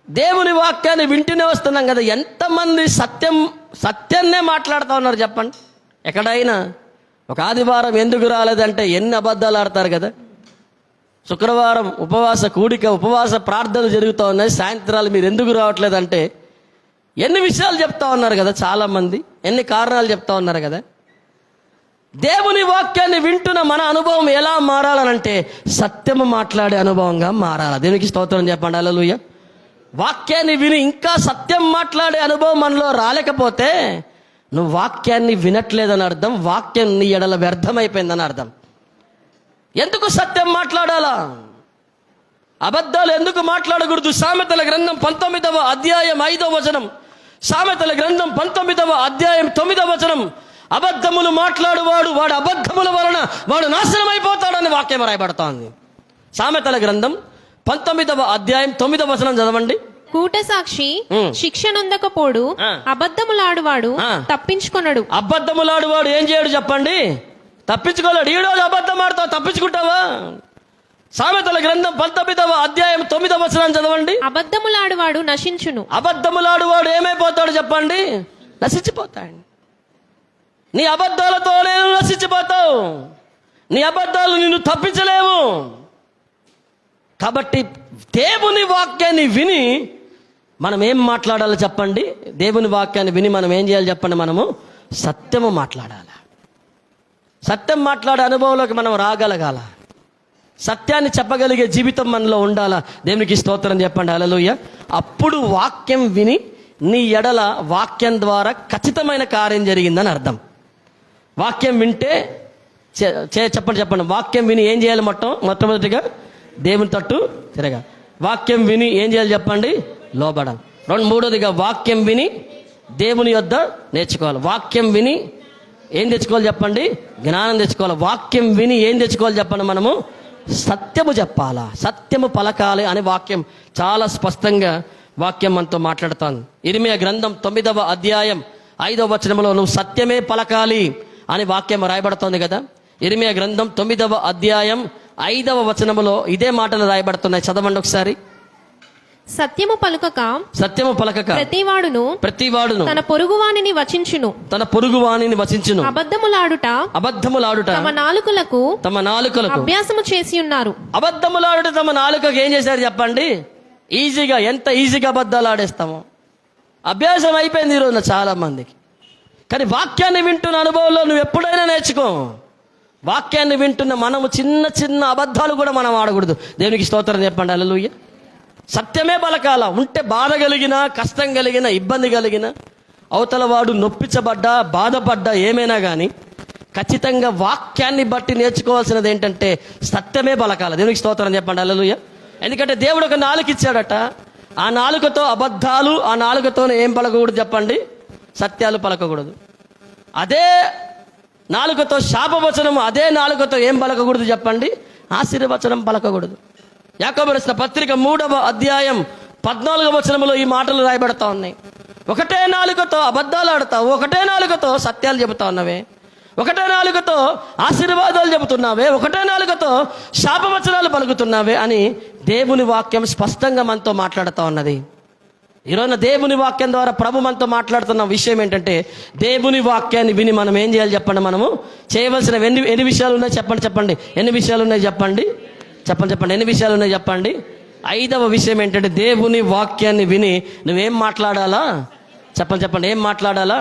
దేవుని వాక్యాన్ని వింటూనే వస్తున్నాం కదా, ఎంతమంది సత్యాన్నే మాట్లాడుతూ ఉన్నారు చెప్పండి? ఎక్కడైనా ఒక ఆదివారం ఎందుకు రాలేదంటే ఎన్ని అబద్ధాలు ఆడతారు కదా. శుక్రవారం ఉపవాస కూడిక, ఉపవాస ప్రార్థనలు జరుగుతూ ఉన్నాయి, సాయంత్రాలు మీరు ఎందుకు రావట్లేదంటే ఎన్ని విషయాలు చెప్తా ఉన్నారు కదా చాలామంది, ఎన్ని కారణాలు చెప్తా ఉన్నారు కదా. దేవుని వాక్యాన్ని వింటున్న మన అనుభవం ఎలా మారాలనంటే, సత్యము మాట్లాడే అనుభవంగా మారాలి. దేవునికి స్తోత్రం చెప్పండి, హల్లెలూయా. వాక్యాన్ని విని ఇంకా సత్యం మాట్లాడే అనుభవం మనలో రాలేకపోతే నువ్వు వాక్యాన్ని వినట్లేదని అర్థం. వాక్యం నీ ఎడల వ్యర్థమైపోయిందని అర్థం. ఎందుకు సత్యం మాట్లాడాలా? అబద్ధాలు ఎందుకు మాట్లాడకూడదు? సామెతల గ్రంథం 19వ అధ్యాయం 5వ వచనం. సామెతల గ్రంథం 19వ అధ్యాయం 9వ వచనం. అబద్ధములు మాట్లాడువాడు వాడు అబద్ధముల వలన వాడు నాశనం అయిపోతాడని వాక్యం రాయబడుతోంది. సామెతల గ్రంథం 19వ అధ్యాయం 9వ వచనం చదవండి. కూట సాక్షి శిక్షనొందకపోడు, అబద్ధములాడువాడు తప్పించుకొనడు. అబద్ధములాడువాడు ఏం చేయడు చెప్పండి? తప్పించుకోలేడు. ఈ రోజు అబద్ధం ఆడతావు, తప్పించుకుంటావా? సామెతల గ్రంథం 19వ అధ్యాయం 9వ వచనం చదవండి. అబద్ధములాడువాడు నశించును. అబద్ధములాడువాడు ఏమైపోతాడు చెప్పండి? నశించిపోతాడు. నీ అబద్ధాలతో నేను నశించిపోతావు. నీ అబద్ధాలు నిన్ను తప్పించలేవు. కాబట్టి దేవుని వాక్యాన్ని విని మనం ఏం మాట్లాడాలో చెప్పండి? దేవుని వాక్యాన్ని విని మనం ఏం చేయాలి చెప్పండి? మనము సత్యము మాట్లాడాలి. సత్యం మాట్లాడే అనుభవంలోకి మనం రాగలగాల. సత్యాన్ని చెప్పగలిగే జీవితం మనలో ఉండాలా. దేవునికి స్తోత్రం చెప్పండి, హల్లెలూయా. అప్పుడు వాక్యం విని నీ ఎడల వాక్యం ద్వారా ఖచ్చితమైన కార్యం జరిగిందని అర్థం. వాక్యం వింటే చెప్పండి వాక్యం విని ఏం చేయాలి? మొట్టమొదటిగా దేవుని తట్టు తిరగా. వాక్యం విని ఏం చేయాలి చెప్పండి? లోబడాలి. మూడోదిగా వాక్యం విని దేవుని యొద్ద నేర్చుకోవాలి. వాక్యం విని ఏం తెచ్చుకోవాలి చెప్పండి? జ్ఞానం తెచ్చుకోవాలి. వాక్యం విని ఏం తెచ్చుకోవాలి చెప్పండి? మనము సత్యము చెప్పాలా, సత్యము పలకాలి అని వాక్యం చాలా స్పష్టంగా వాక్యం మనతో మాట్లాడుతాను. ఇర్మియా గ్రంథం 9వ అధ్యాయం 5వ వచనంలో నువ్వు సత్యమే పలకాలి అని వాక్యం రాయబడుతోంది కదా. ఇర్మియా గ్రంథం 9వ అధ్యాయం 5వ వచనములో ఇదే మాటలు రాయబడుతున్నాయి. చదవండి ఒకసారి. సత్యము పలకక ప్రతివాడును తన పొరుగువానిని వచించును. అబద్ధములాడుట తమ నాలుకలకు అభ్యాసము చేసి ఉన్నారు. అబద్ధములాడుట తమ నాలుకకు ఏం చేశారు చెప్పండి? ఎంత ఈజీగా అబద్ధాలు ఆడేస్తామో అభ్యాసం అయిపోయింది ఈ రోజున చాలా మందికి. కానీ వాక్యాన్ని వింటున్న అనుభవంలో నువ్వు ఎప్పుడైనా నేర్చుకో. వాక్యాన్ని వింటున్న మనము చిన్న చిన్న అబద్ధాలు కూడా మనం ఆడకూడదు. దేవునికి స్తోత్రం చెప్పండి. హల్లెలూయా. సత్యమే పలకాల. ఉంటే బాధ కలిగిన, కష్టం కలిగిన, ఇబ్బంది కలిగిన, అవతల వాడు నొప్పించబడ్డా, బాధపడ్డా, ఏమైనా కానీ ఖచ్చితంగా వాక్యాన్ని బట్టి నేర్చుకోవాల్సినది ఏంటంటే సత్యమే పలకాల. దేవునికి స్తోత్రం చెప్పండి. హల్లెలూయా. ఎందుకంటే దేవుడు ఒక నాలుక ఇచ్చాడట. ఆ నాలుకతో అబద్ధాలు, ఆ నాలుకతో ఏం పలకకూడదు చెప్పండి? సత్యాలు పలకకూడదు. అదే నాలుకతో శాపవచనం, అదే నాలుకతో ఏం పలకకూడదు చెప్పండి? ఆశీర్వచనం పలకకూడదు. యాకోబు రాసిన పత్రిక 3వ అధ్యాయం 14వ వచనంలో ఈ మాటలు రాయబడతా ఉన్నాయి. ఒకటే నాలుకతో అబద్ధాలు ఆడతావు, ఒకటే నాలుకతో సత్యాలు చెబుతా ఉన్నవే, ఒకటే నాలుకతో ఆశీర్వాదాలు చెబుతున్నావే, ఒకటే నాలుకతో శాపవచనాలు పలుకుతున్నావే అని దేవుని వాక్యం స్పష్టంగా మనతో మాట్లాడుతూ ఉన్నది. ఈరోజు దేవుని వాక్యం ద్వారా ప్రభు మనతో మాట్లాడుతున్న విషయం ఏంటంటే, దేవుని వాక్యాన్ని విని మనం ఏం చేయాలి చెప్పండి? మనము చేయవలసిన ఎన్ని విషయాలు ఉన్నాయి చెప్పండి. ఎన్ని విషయాలు ఉన్నాయి చెప్పండి? ఎన్ని విషయాలు ఉన్నాయి చెప్పండి? 5వ విషయం ఏంటంటే, దేవుని వాక్యాన్ని విని నువ్వేం మాట్లాడాలా చెప్పండి. ఏం మాట్లాడాలా?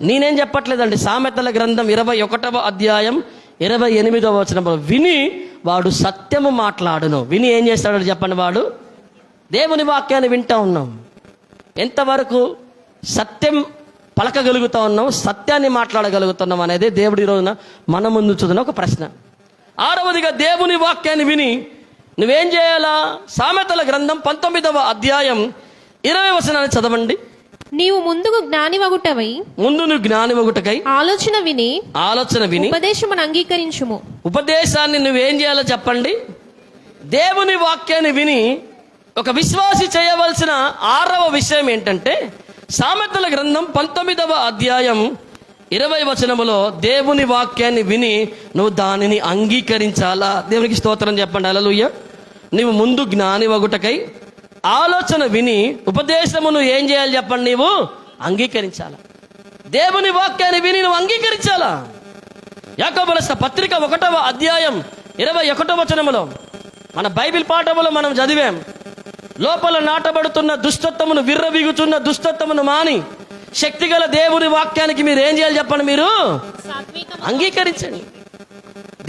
నేనేం చెప్పట్లేదండి. సామెతల గ్రంథం 21వ అధ్యాయం 28వ వచనం, విని వాడు సత్యము మాట్లాడును. విని ఏం చేస్తాడో చెప్పండి? వాడు దేవుని వాక్యాన్ని వింటా ఉన్నాం. ఎంతవరకు సత్యం పలకగలుగుతా ఉన్నాం, సత్యాన్ని మాట్లాడగలుగుతున్నాం అనేది దేవుడి రోజున మన ముందు చూస్తున్న ఒక ప్రశ్న. 6వదిగా దేవుని వాక్యాన్ని విని నువ్వేం చేయాలా? సామెతల గ్రంథం 19వ అధ్యాయం 20వ వచనాన్ని చదవండి. నీవు ముందుకు జ్ఞానివగుటవై, నువ్వు జ్ఞానివగుటకై ఆలోచన విని ఉపదేశమును అంగీకరించుము. ఉపదేశాన్ని నువ్వేం చేయాలో చెప్పండి? దేవుని వాక్యాన్ని విని ఒక విశ్వాసి చేయవలసిన 6వ విషయం ఏంటంటే, సామెతల గ్రంథం 19వ అధ్యాయం 20వ వచనములో దేవుని వాక్యాన్ని విని నువ్వు దానిని అంగీకరించాలా. దేవునికి స్తోత్రం చెప్పండి. హల్లెలూయా. నువ్వు ముందు జ్ఞానివగుటకై ఆలోచన విని ఉపదేశమును ఏం చేయాలి చెప్పండి? నీవు అంగీకరించాలా. దేవుని వాక్యాన్ని విని నువ్వు అంగీకరించాలా. యాకోబు రాసిన పత్రిక 1వ అధ్యాయం 21వ వచనములో మన బైబిల్ పాఠములో మనం చదివాం. లోపల నాటబడుతున్న దుష్టత్వమును, విర్రవీగుతున్న దుష్టత్వమును మాని శక్తిగల దేవుని వాక్యానికి మీరు ఏం చేయాలి చెప్పండి? మీరు అంగీకరించండి.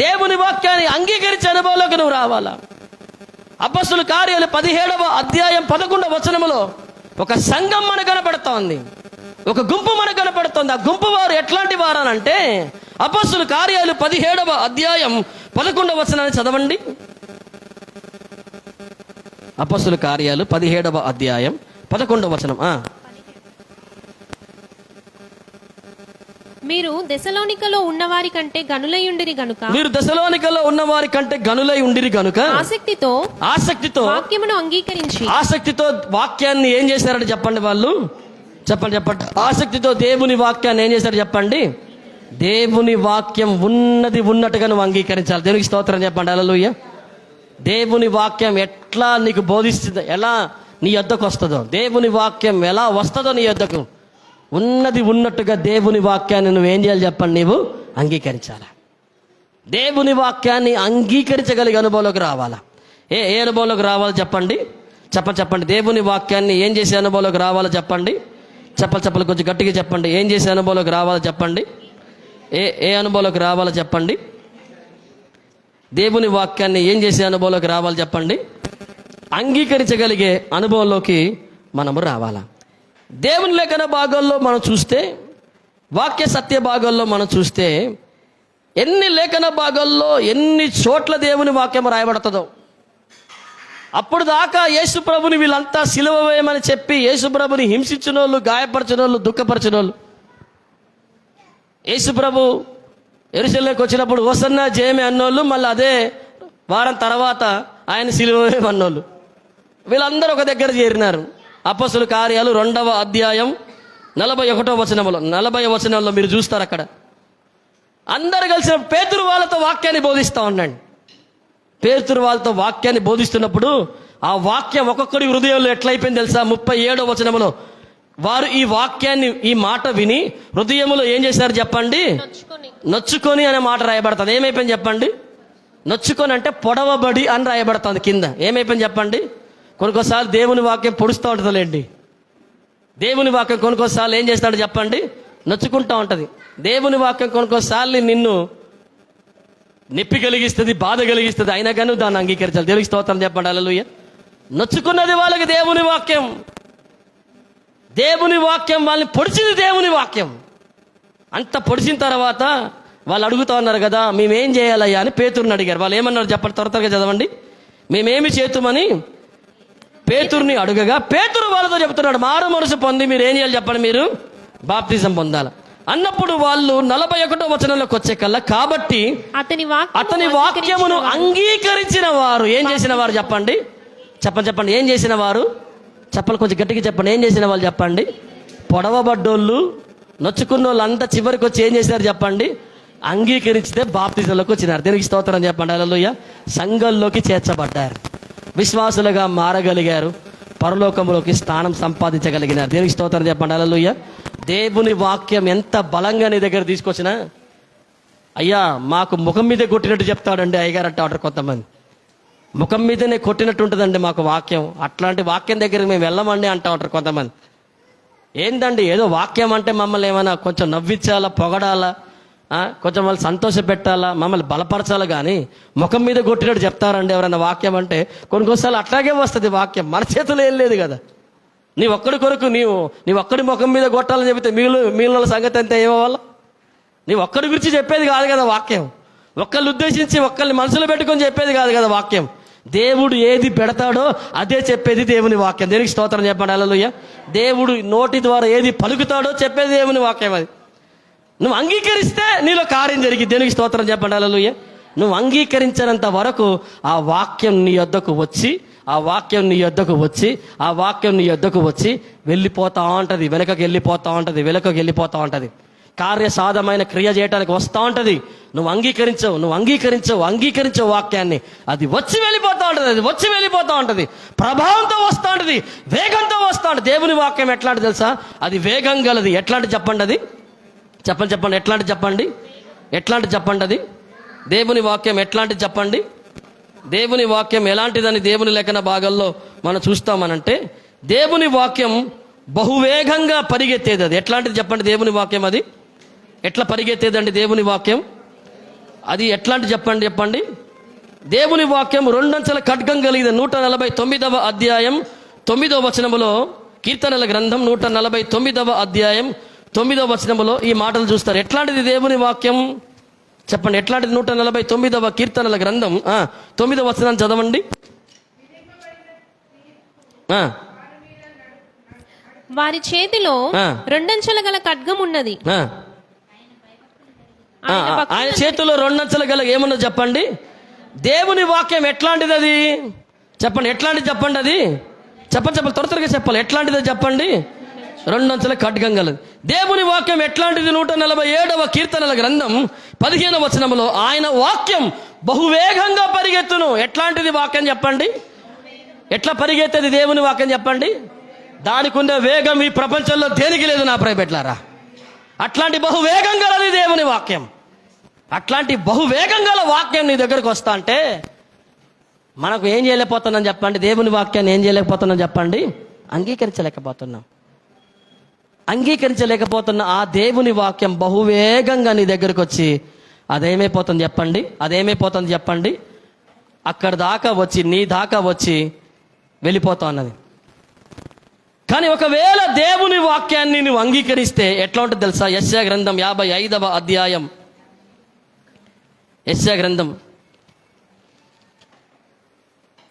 దేవుని వాక్యాన్ని అంగీకరించే అనుభవంలోకి నువ్వు రావాలా. అపొస్తలుల కార్యాలు 17వ అధ్యాయం 11వ వచనములో ఒక సంఘం మనకు కనపడుతోంది, ఒక గుంపు మనకు కనపడుతోంది. ఆ గుంపు వారు ఎట్లాంటి వారనంటే, అపొస్తలుల కార్యాలు 17వ అధ్యాయం 11వ వచనాన్ని చదవండి. అపొస్తలుల కార్యాలు 17వ అధ్యాయం 11వ వచనం. మీరు దెసలోనికలో ఉన్నవారి కంటే గనులై ఉండిరి గనుక ఆసక్తితో వాక్యమును అంగీకరించి, ఆసక్తితో వాక్యాన్ని ఏం చేశారని చెప్పండి? వాళ్ళు చెప్పండి. ఆసక్తితో దేవుని వాక్యాన్ని ఏం చేశారు చెప్పండి? దేవుని వాక్యం ఉన్నట్టుగా నువ్వు అంగీకరించాలి. దేవునికి స్తోత్రం చెప్పండి. హల్లెలూయా. దేవుని వాక్యం ఎట్లా నీకు బోధిస్తుందో, ఎలా నీ యొద్దకు వస్తుందో, దేవుని వాక్యం ఎలా వస్తుందో నీ యొద్దకు ఉన్నట్టుగా దేవుని వాక్యాన్ని నువ్వేం చేయాలి చెప్పండి? నీవు అంగీకరించాలా. దేవుని వాక్యాన్ని అంగీకరించగలిగే అనుభవంలోకి రావాలా. ఏ అనుభవంలోకి రావాలో చెప్పండి? చెప్పండి. దేవుని వాక్యాన్ని ఏం చేసే అనుభవంలోకి రావాలో చెప్పండి? చెప్పాలి. కొంచెం గట్టిగా చెప్పండి. ఏం చేసే అనుభవంలోకి రావాలో చెప్పండి? ఏ అనుభవంలోకి రావాలో చెప్పండి? దేవుని వాక్యాన్ని ఏం చేసే అనుభవంలోకి రావాలో చెప్పండి? అంగీకరించగలిగే అనుభవంలోకి మనము రావాలా. దేవుని లేఖన భాగాల్లో మనం చూస్తే, వాక్య సత్య భాగాల్లో మనం చూస్తే, ఎన్ని లేఖన భాగాల్లో ఎన్ని చోట్ల దేవుని వాక్యం రాయబడుతుందో. అప్పుడు దాకా యేసుప్రభుని వీళ్ళంతా సిలువ వేయమని చెప్పి యేసుప్రభుని హింసించిన వాళ్ళు, గాయపరిచిన వాళ్ళు, దుఃఖపరిచిన వాళ్ళు, యేసుప్రభు యెరూషలేముకు వచ్చినప్పుడు హోసన్నా జయమే అన్నోళ్ళు, మళ్ళీ అదే వారం తర్వాత ఆయన సిలువ వేయమన్నోళ్ళు, వీళ్ళందరూ ఒక దగ్గర చేరినారు. అపొస్తలుల కార్యాలు 2వ అధ్యాయం 41వ వచనంలో మీరు చూస్తారు. అక్కడ అందరు కలిసిన పేతురు వాళ్ళతో వాక్యాన్ని బోధిస్తూ ఉన్నాడు. పేతురు వాళ్ళతో వాక్యాన్ని బోధిస్తున్నప్పుడు ఆ వాక్యం ఒక్కొక్కడి హృదయంలో ఎట్లయిపోయింది తెలుసా? 37వ వచనంలో వారు ఈ వాక్యాన్ని, ఈ మాట విని హృదయంలో ఏం చేశారు చెప్పండి? నొచ్చుకొని అనే మాట రాయబడుతుంది. ఏమైపోయింది చెప్పండి? నొచ్చుకొని అంటే పొడవబడి అని రాయబడుతుంది కింద. ఏమైపోయింది చెప్పండి? కొన్నిసార్లు దేవుని వాక్యం పొడుస్తూ ఉంటుందిలేండి. దేవుని వాక్యం కొన్నిసార్లు ఏం చేస్తాడు చెప్పండి? నొచ్చుకుంటా ఉంటుంది. దేవుని వాక్యం కొన్నిసార్లు నిన్ను నొప్పి కలిగిస్తుంది, బాధ కలిగిస్తుంది, అయినా కానీ దాన్ని అంగీకరించాలి. దేవునికి స్తోత్రం చెప్పండి. హల్లెలూయా. నొచ్చుకున్నది వాళ్ళకి దేవుని వాక్యం. దేవుని వాక్యం వాళ్ళని పొడిచింది. దేవుని వాక్యం అంత పొడిచిన తర్వాత వాళ్ళు అడుగుతా ఉన్నారు కదా, మేమేం చేయాలయ్యా అని పేతురుని అడిగారు. వాళ్ళు ఏమన్నారు చెప్పండి, త్వరగా చదవండి. మేమేమి చేతుమని పేతురుని అడుగగా పేతురు వాళ్ళతో చెప్తున్నాడు, మారు మనసు పొంది మీరు ఏం చేయాలి చెప్పండి, మీరు బాప్తిజం పొందాలి అన్నప్పుడు వాళ్ళు 41వ వచనంలోకి వచ్చే కల్లా, కాబట్టి అతని వాక్యమును అంగీకరించిన వారు ఏం చేసిన వారు చెప్పండి, చెప్పండి ఏం చేసిన వారు చెప్పాలి, కొంచెం గట్టిగా చెప్పండి. ఏం చేసిన వాళ్ళు చెప్పండి, పొడవబడ్డోళ్ళు, నొచ్చుకున్న వాళ్ళు అంతా చివరికి వచ్చి ఏం చేసినారు చెప్పండి, అంగీకరిస్తే బాప్తిజంలోకి వచ్చినారు. దేవునికి స్తోత్రం చెప్పండి. హల్లెలూయా. సంఘంలోకి చేర్చబడ్డారు, విశ్వాసులుగా మారగలిగారు, పరలోకంలోకి స్థానం సంపాదించగలిగినారు. దేవునికి స్తోత్రం చెప్పండి. హల్లెలూయా. దేవుని వాక్యం ఎంత బలంగా నీ దగ్గర తీసుకొచ్చినా, అయ్యా మాకు ముఖం మీద కొట్టినట్టు చెప్తాడండి అయ్యగారు అంటే అంటారు కొంతమంది. ముఖం మీదనే కొట్టినట్టు ఉంటుందండి మాకు వాక్యం, అట్లాంటి వాక్యం దగ్గరికి మేము వెళ్ళమండి అంటా ఉంటారు కొంతమంది. ఏందండి ఏదో వాక్యం అంటే మమ్మల్ని ఏమైనా కొంచెం నవ్వించాలా, పొగడాలా, కొంచెం వాళ్ళు సంతోష పెట్టాలా, మమ్మల్ని బలపరచాలా, కానీ ముఖం మీద కొట్టినట్టు చెప్తారండి ఎవరైనా వాక్యం అంటే. కొన్నిసార్లు అట్లాగే వస్తుంది వాక్యం, మన చేతులు ఏం లేదు కదా. నీ ఒక్కడి కొరకు నీ ఒక్కడి ముఖం మీద కొట్టాలని చెబితే మిగిలిన సంగతి అంతా ఏమవ్వాలా? నీ ఒక్కడి గురించి చెప్పేది కాదు కదా వాక్యం, ఒక్కళ్ళు ఉద్దేశించి ఒక్కళ్ళని మనసులో పెట్టుకొని చెప్పేది కాదు కదా వాక్యం. దేవుడు ఏది పెడతాడో అదే చెప్పేది దేవుని వాక్యం. దేనికి స్తోత్రం చెప్పండి. హల్లెలూయా. దేవుడు నోటి ద్వారా ఏది పలుకుతాడో చెప్పేది దేవుని వాక్యం. అది నువ్వు అంగీకరిస్తే నీలో కార్యం జరిగి. దేనికి స్తోత్రం చెప్పండి. హల్లెలూయా. నువ్వు అంగీకరించినంత వరకు ఆ వాక్యం నీ యొద్దకు వచ్చి వెళ్ళిపోతా ఉంటుంది, వెనుకకి వెళ్ళిపోతా ఉంటుంది, కార్యసాధమైన క్రియ చేయడానికి వస్తూ ఉంటుంది. నువ్వు అంగీకరించవు వాక్యాన్ని, అది వచ్చి వెళ్ళిపోతా ఉంటుంది, ప్రభావంతో వస్తూ ఉంటుంది, వేగంతో వస్తూ ఉంటుంది. దేవుని వాక్యం ఎట్లాంటి తెలుసా, అది వేగం గలది. ఎట్లాంటి చెప్పండి, అది చెప్పండి ఎట్లాంటి చెప్పండి అది దేవుని వాక్యం ఎట్లాంటి చెప్పండి. దేవుని వాక్యం ఎలాంటిదని దేవుని లేఖన భాగాల్లో మనం చూస్తామనంటే, దేవుని వాక్యం బహువేగంగా పరిగెత్తేది. అది ఎట్లాంటిది చెప్పండి. దేవుని వాక్యం అది ఎట్లా పరిగెత్తేదండి దేవుని వాక్యం? అది ఎట్లాంటి చెప్పండి. దేవుని వాక్యం 2 అంచెల ఖడ్గం కలిగిన 149వ అధ్యాయం 9వ వచనములో, కీర్తనల గ్రంథం 149వ అధ్యాయం 9వ వచనములో ఈ మాటలు చూస్తారు. ఎట్లాంటిది దేవుని వాక్యం చెప్పండి, ఎట్లాంటిది? 149వ కీర్తనల గ్రంథం 9వ వచనాన్ని చదవండి. వారి చేతిలో 2 అంచెల గల ఖడ్గం ఉన్నది. ఆయన చేతిలో 2 అంచెల గల ఏమన్నా చెప్పండి. దేవుని వాక్యం ఎట్లాంటిది అది చెప్పండి. ఎట్లాంటిది చెప్పండి. అది చెప్పండి త్వరగా చెప్పాలి. ఎట్లాంటిది చెప్పండి. 2 అంచెల ఖడ్గం గలది. దేవుని వాక్యం ఎట్లాంటిది? 147వ కీర్తనల గ్రంథం 15వ వచనములో, ఆయన వాక్యం బహువేగంగా పరిగెత్తును. ఎట్లాంటిది వాక్యం చెప్పండి. ఎట్లా పరిగెత్తేది దేవుని వాక్యం చెప్పండి. దానికి ఉండే వేగం ఈ ప్రపంచంలో దేనికి లేదు నా ప్రైబెట్లారా. అట్లాంటి బహువేగం గలది దేవుని వాక్యం. అట్లాంటి బహువేగం గల వాక్యం నీ దగ్గరకు వస్తా అంటే మనకు ఏం చేయలేకపోతున్నాం చెప్పండి. దేవుని వాక్యాన్ని ఏం చేయలేకపోతున్నాం చెప్పండి. అంగీకరించలేకపోతున్న ఆ దేవుని వాక్యం బహువేగంగా నీ దగ్గరకు వచ్చి అదేమైపోతుంది చెప్పండి. అక్కడి దాకా వచ్చి నీ దాకా వచ్చి వెళ్ళిపోతా ఉన్నది. కానీ ఒకవేళ దేవుని వాక్యాన్ని నువ్వు అంగీకరిస్తే ఎట్లా ఉంటుంది తెలుసా? యెషయా గ్రంథం 55వ అధ్యాయం, యెషయా గ్రంథం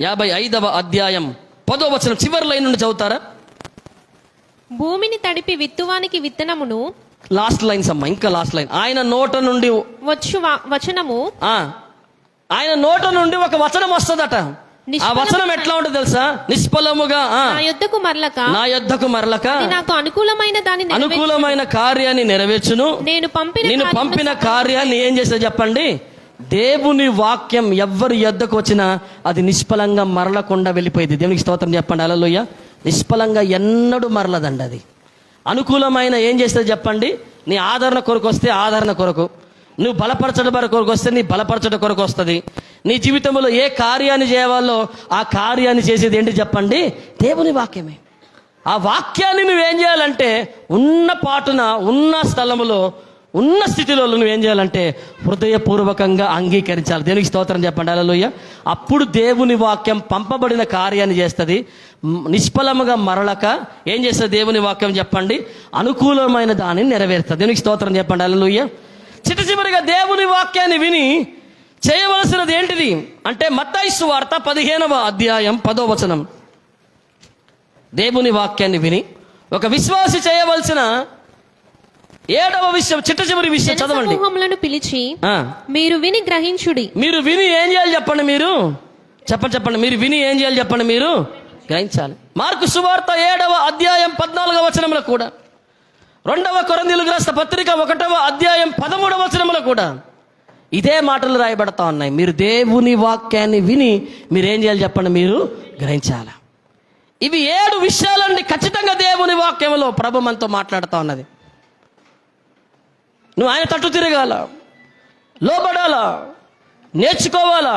55వ అధ్యాయం 10వ వచనం చివరి లైన్ నుండి చదువుతారా? భూమిని తడిపి విత్తువానికి విత్తనమును, లాస్ట్ లైన్స్ అమ్మా, ఇంకా లాస్ట్ లైన్. ఆయన నోట నుండి వచ్చు వచనము, ఆయన నోట నుండి ఒక వచనం వస్తుందట. ఆ వచనం ఎట్లా ఉంటుంది తెలుసా? నిష్ఫలముగా నా యొద్దకు మరలక నాకు అనుకూలమైన కార్యాన్ని నెరవేర్చును. నేను పంపిన కార్యాన్ని ఏం చేస్తా చెప్పండి. దేవుని వాక్యం ఎవరి యొద్దకు వచ్చినా అది నిష్ఫలంగా మరలకుండా వెళ్ళిపోయింది. దేవునికి స్తోత్రం చెప్పండి. హల్లెలూయా. నిష్ఫలంగా ఎన్నడూ మరలదండి. అది అనుకూలమైన ఏం చేస్తుంది చెప్పండి. నీ ఆదరణ కొరకు వస్తే ఆదరణ కొరకు, నువ్వు బలపరచడం కొరకు వస్తే నీ బలపరచడం కొరకు వస్తుంది. నీ జీవితంలో ఏ కార్యాన్ని చేయవాలో ఆ కార్యాన్ని చేసేది ఏంటి చెప్పండి? దేవుని వాక్యమే. ఆ వాక్యాన్ని నువ్వేం చేయాలంటే ఉన్న పాటున ఉన్న స్థలములో ఉన్న స్థితిలో నువ్వేం చేయాలంటే హృదయపూర్వకంగా అంగీకరించాలి. దేవునికి స్తోత్రం చెప్పండి. హల్లెలూయా. అప్పుడు దేవుని వాక్యం పంపబడిన కార్యాన్ని చేస్తుంది. నిష్ఫలముగా మరలక ఏం చేస్తుంది దేవుని వాక్యం చెప్పండి? అనుకూలమైన దానిని నెరవేరుస్తుంది. దేవునికి స్తోత్రం చెప్పండి. హల్లెలూయా. చివరిగా దేవుని వాక్యాన్ని విని చేయవలసినది ఏంటిది అంటే మత్తయి సువార్త 15వ అధ్యాయం 10వ వచనం. దేవుని వాక్యాన్ని విని ఒక విశ్వాసి చేయవలసిన 7వ విషయం, చివరి విషయం చదవండి. సమూహములను పిలిచి మీరు విని గ్రహించుడి. మీరు విని ఏం చేయాలి చెప్పండి? మీరు చెప్పండి. మీరు విని ఏం చేయాలి చెప్పండి? మీరు గ్రహించాలి. మార్కు సువార్త 7వ అధ్యాయం 14వ వచనంలో కూడా, 2వ కొరింథీయులకు రాసిన పత్రిక 1వ అధ్యాయం 13వ వచనంలో కూడా ఇదే మాటలు రాయబడతా ఉన్నాయి. మీరు దేవుని వాక్యాన్ని విని మీరేం చేయాలి చెప్పండి? మీరు గ్రహించాలి. ఇవి 7 విషయాలండి. ఖచ్చితంగా దేవుని వాక్యంలో ప్రభు మనతో మాట్లాడుతూ ఉన్నది. నువ్వు ఆయన తట్టు తిరగాల, లోబడాలా, నేర్చుకోవాలా,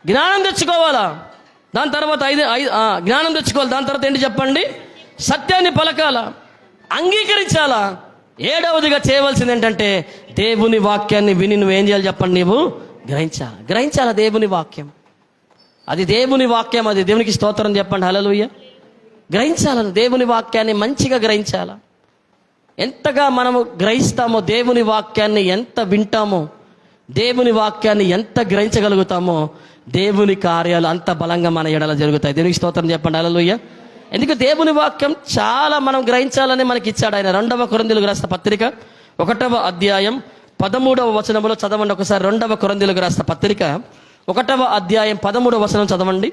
జ్ఞానం తెచ్చుకోవాలా. దాని తర్వాత జ్ఞానం తెచ్చుకోవాలి. దాని తర్వాత ఏంటి చెప్పండి? సత్యాన్ని పలకాల, అంగీకరించాలా. 7వదిగా చేయవలసింది ఏంటంటే దేవుని వాక్యాన్ని విని నువ్వేం చేయాలి చెప్పండి? నీవు గ్రహించాలా దేవుని వాక్యం. అది దేవుని వాక్యం, అది దేవునికి స్తోత్రం చెప్పండి. హల్లెలూయా. గ్రహించాలని దేవుని వాక్యాన్ని మంచిగా గ్రహించాలా. ఎంతగా మనము గ్రహిస్తామో, దేవుని వాక్యాన్ని ఎంత వింటామో, దేవుని వాక్యాన్ని ఎంత గ్రహించగలుగుతామో, దేవుని కార్యాలు అంత బలంగా మన ఎడల జరుగుతాయి. దేవునికి స్తోత్రం చెప్పండి. హల్లెలూయా. ఎందుకు దేవుని వాక్యం చాలా మనం గ్రహించాలని మనకి ఇచ్చాడు ఆయన. 2వ కొరింథీయులకు రాసిన పత్రిక 1వ అధ్యాయం 13వ వచనంలో చదవండి ఒకసారి. 2వ కొరింథీయులకు రాసిన పత్రిక 1వ అధ్యాయం 13వ వచనం చదవండి.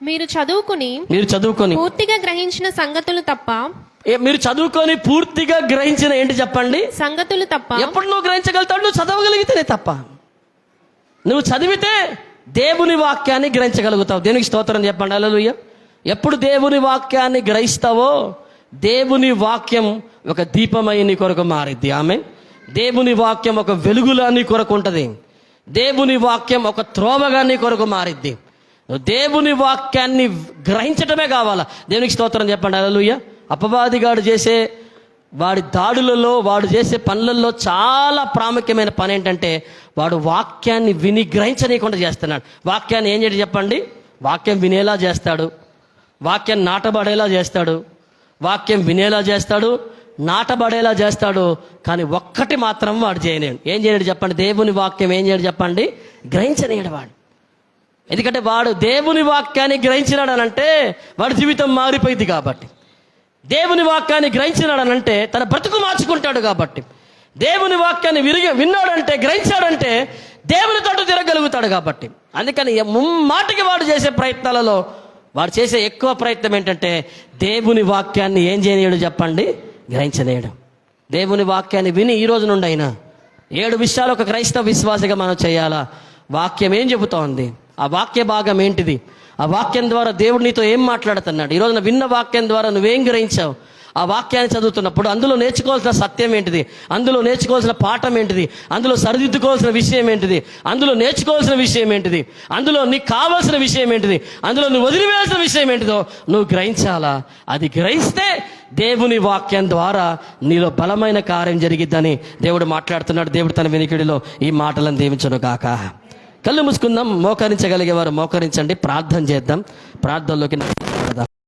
మీరు చదువుకుని పూర్తిగా గ్రహించిన సంగతులు తప్ప, మీరు చదువుకొని పూర్తిగా గ్రహించిన ఏంటి చెప్పండి? సంగతులు తప్ప. ఎప్పుడు నువ్వు గ్రహించగలుగుతావు? నువ్వు చదవగలిగితేనే తప్ప. నువ్వు చదివితే దేవుని వాక్యాన్ని గ్రహించగలుగుతావు. దేవునికి స్తోత్రం చెప్పండి. హల్లెలూయా. ఎప్పుడు దేవుని వాక్యాన్ని గ్రహిస్తావో దేవుని వాక్యం ఒక దీపమై నీ కొరకు మారిద్ది. ఆమెన్. దేవుని వాక్యం ఒక వెలుగులా నీ కొరకు ఉంటుంది. దేవుని వాక్యం ఒక త్రోవగా నీ కొరకు మారిద్ది. దేవుని వాక్యాన్ని గ్రహించటమే కావాలా. దేవునికి స్తోత్రం చెప్పండి. హల్లెలూయా. అపవాదిగాడు చేసే వాడి దాడులలో, వాడు చేసే పనులలో చాలా ప్రాముఖ్యమైన పని ఏంటంటే వాడు వాక్యాన్ని విని గ్రహించనీయకుండా చేస్తున్నాడు. వాక్యాన్ని ఏం చేయడం చెప్పండి? వాక్యం వినేలా చేస్తాడు, వాక్యం నాటబడేలా చేస్తాడు, వాక్యం వినేలా చేస్తాడు, నాటబడేలా చేస్తాడు. కానీ ఒక్కటి మాత్రం వాడు చేయలేడు. ఏం చేయడు చెప్పండి? దేవుని వాక్యం ఏం చేయడు చెప్పండి? గ్రహించనీయడు వాడు. ఎందుకంటే వాడు దేవుని వాక్యాన్ని గ్రహించినాడనంటే వాడి జీవితం మారిపోయింది కాబట్టి. దేవుని వాక్యాన్ని గ్రహించినాడనంటే తన బ్రతుకు మార్చుకుంటాడు కాబట్టి. దేవుని వాక్యాన్ని విన్నాడంటే, గ్రహించాడంటే దేవుని తోట తిరగలుగుతాడు కాబట్టి. అందుకని మాటికి వాడు చేసే ప్రయత్నాలలో వాడు చేసే ఎక్కువ ప్రయత్నం ఏంటంటే దేవుని వాక్యాన్ని ఏం చేయలేడు చెప్పండి? గ్రహించలేడు. దేవుని వాక్యాన్ని విని ఈ రోజు నుండి అయినా 7 విషయాలు ఒక క్రైస్తవ విశ్వాసిగా మనం చేయాలా. వాక్యం ఏం చెబుతా ఉంది? ఆ వాక్య భాగం ఏంటిది? ఆ వాక్యం ద్వారా దేవుడు నీతో ఏం మాట్లాడుతున్నాడు? ఈ రోజున విన్న వాక్యం ద్వారా నువ్వేం గ్రహించావు? ఆ వాక్యాన్ని చదువుతున్నప్పుడు అందులో నేర్చుకోవాల్సిన సత్యం ఏంటిది? అందులో నేర్చుకోవాల్సిన పాఠం ఏంటిది? అందులో సరిదిద్దుకోవాల్సిన విషయం ఏంటిది? అందులో నేర్చుకోవాల్సిన విషయం ఏంటిది? అందులో నీకు కావాల్సిన విషయం ఏంటిది? అందులో నువ్వు వదిలివేయాల్సిన విషయం ఏంటిదో నువ్వు గ్రహించాలా. అది గ్రహిస్తే దేవుని వాక్యం ద్వారా నీలో బలమైన కార్యం జరిగిద్దని దేవుడు మాట్లాడుతున్నాడు. దేవుడు తన వెనుకడిలో ఈ మాటలను దీవించును గాక. కళ్ళు మూసుకుందాం. మోకరించగలిగేవారు మోకరించండి. ప్రార్థన చేద్దాం. ప్రార్థనలోకి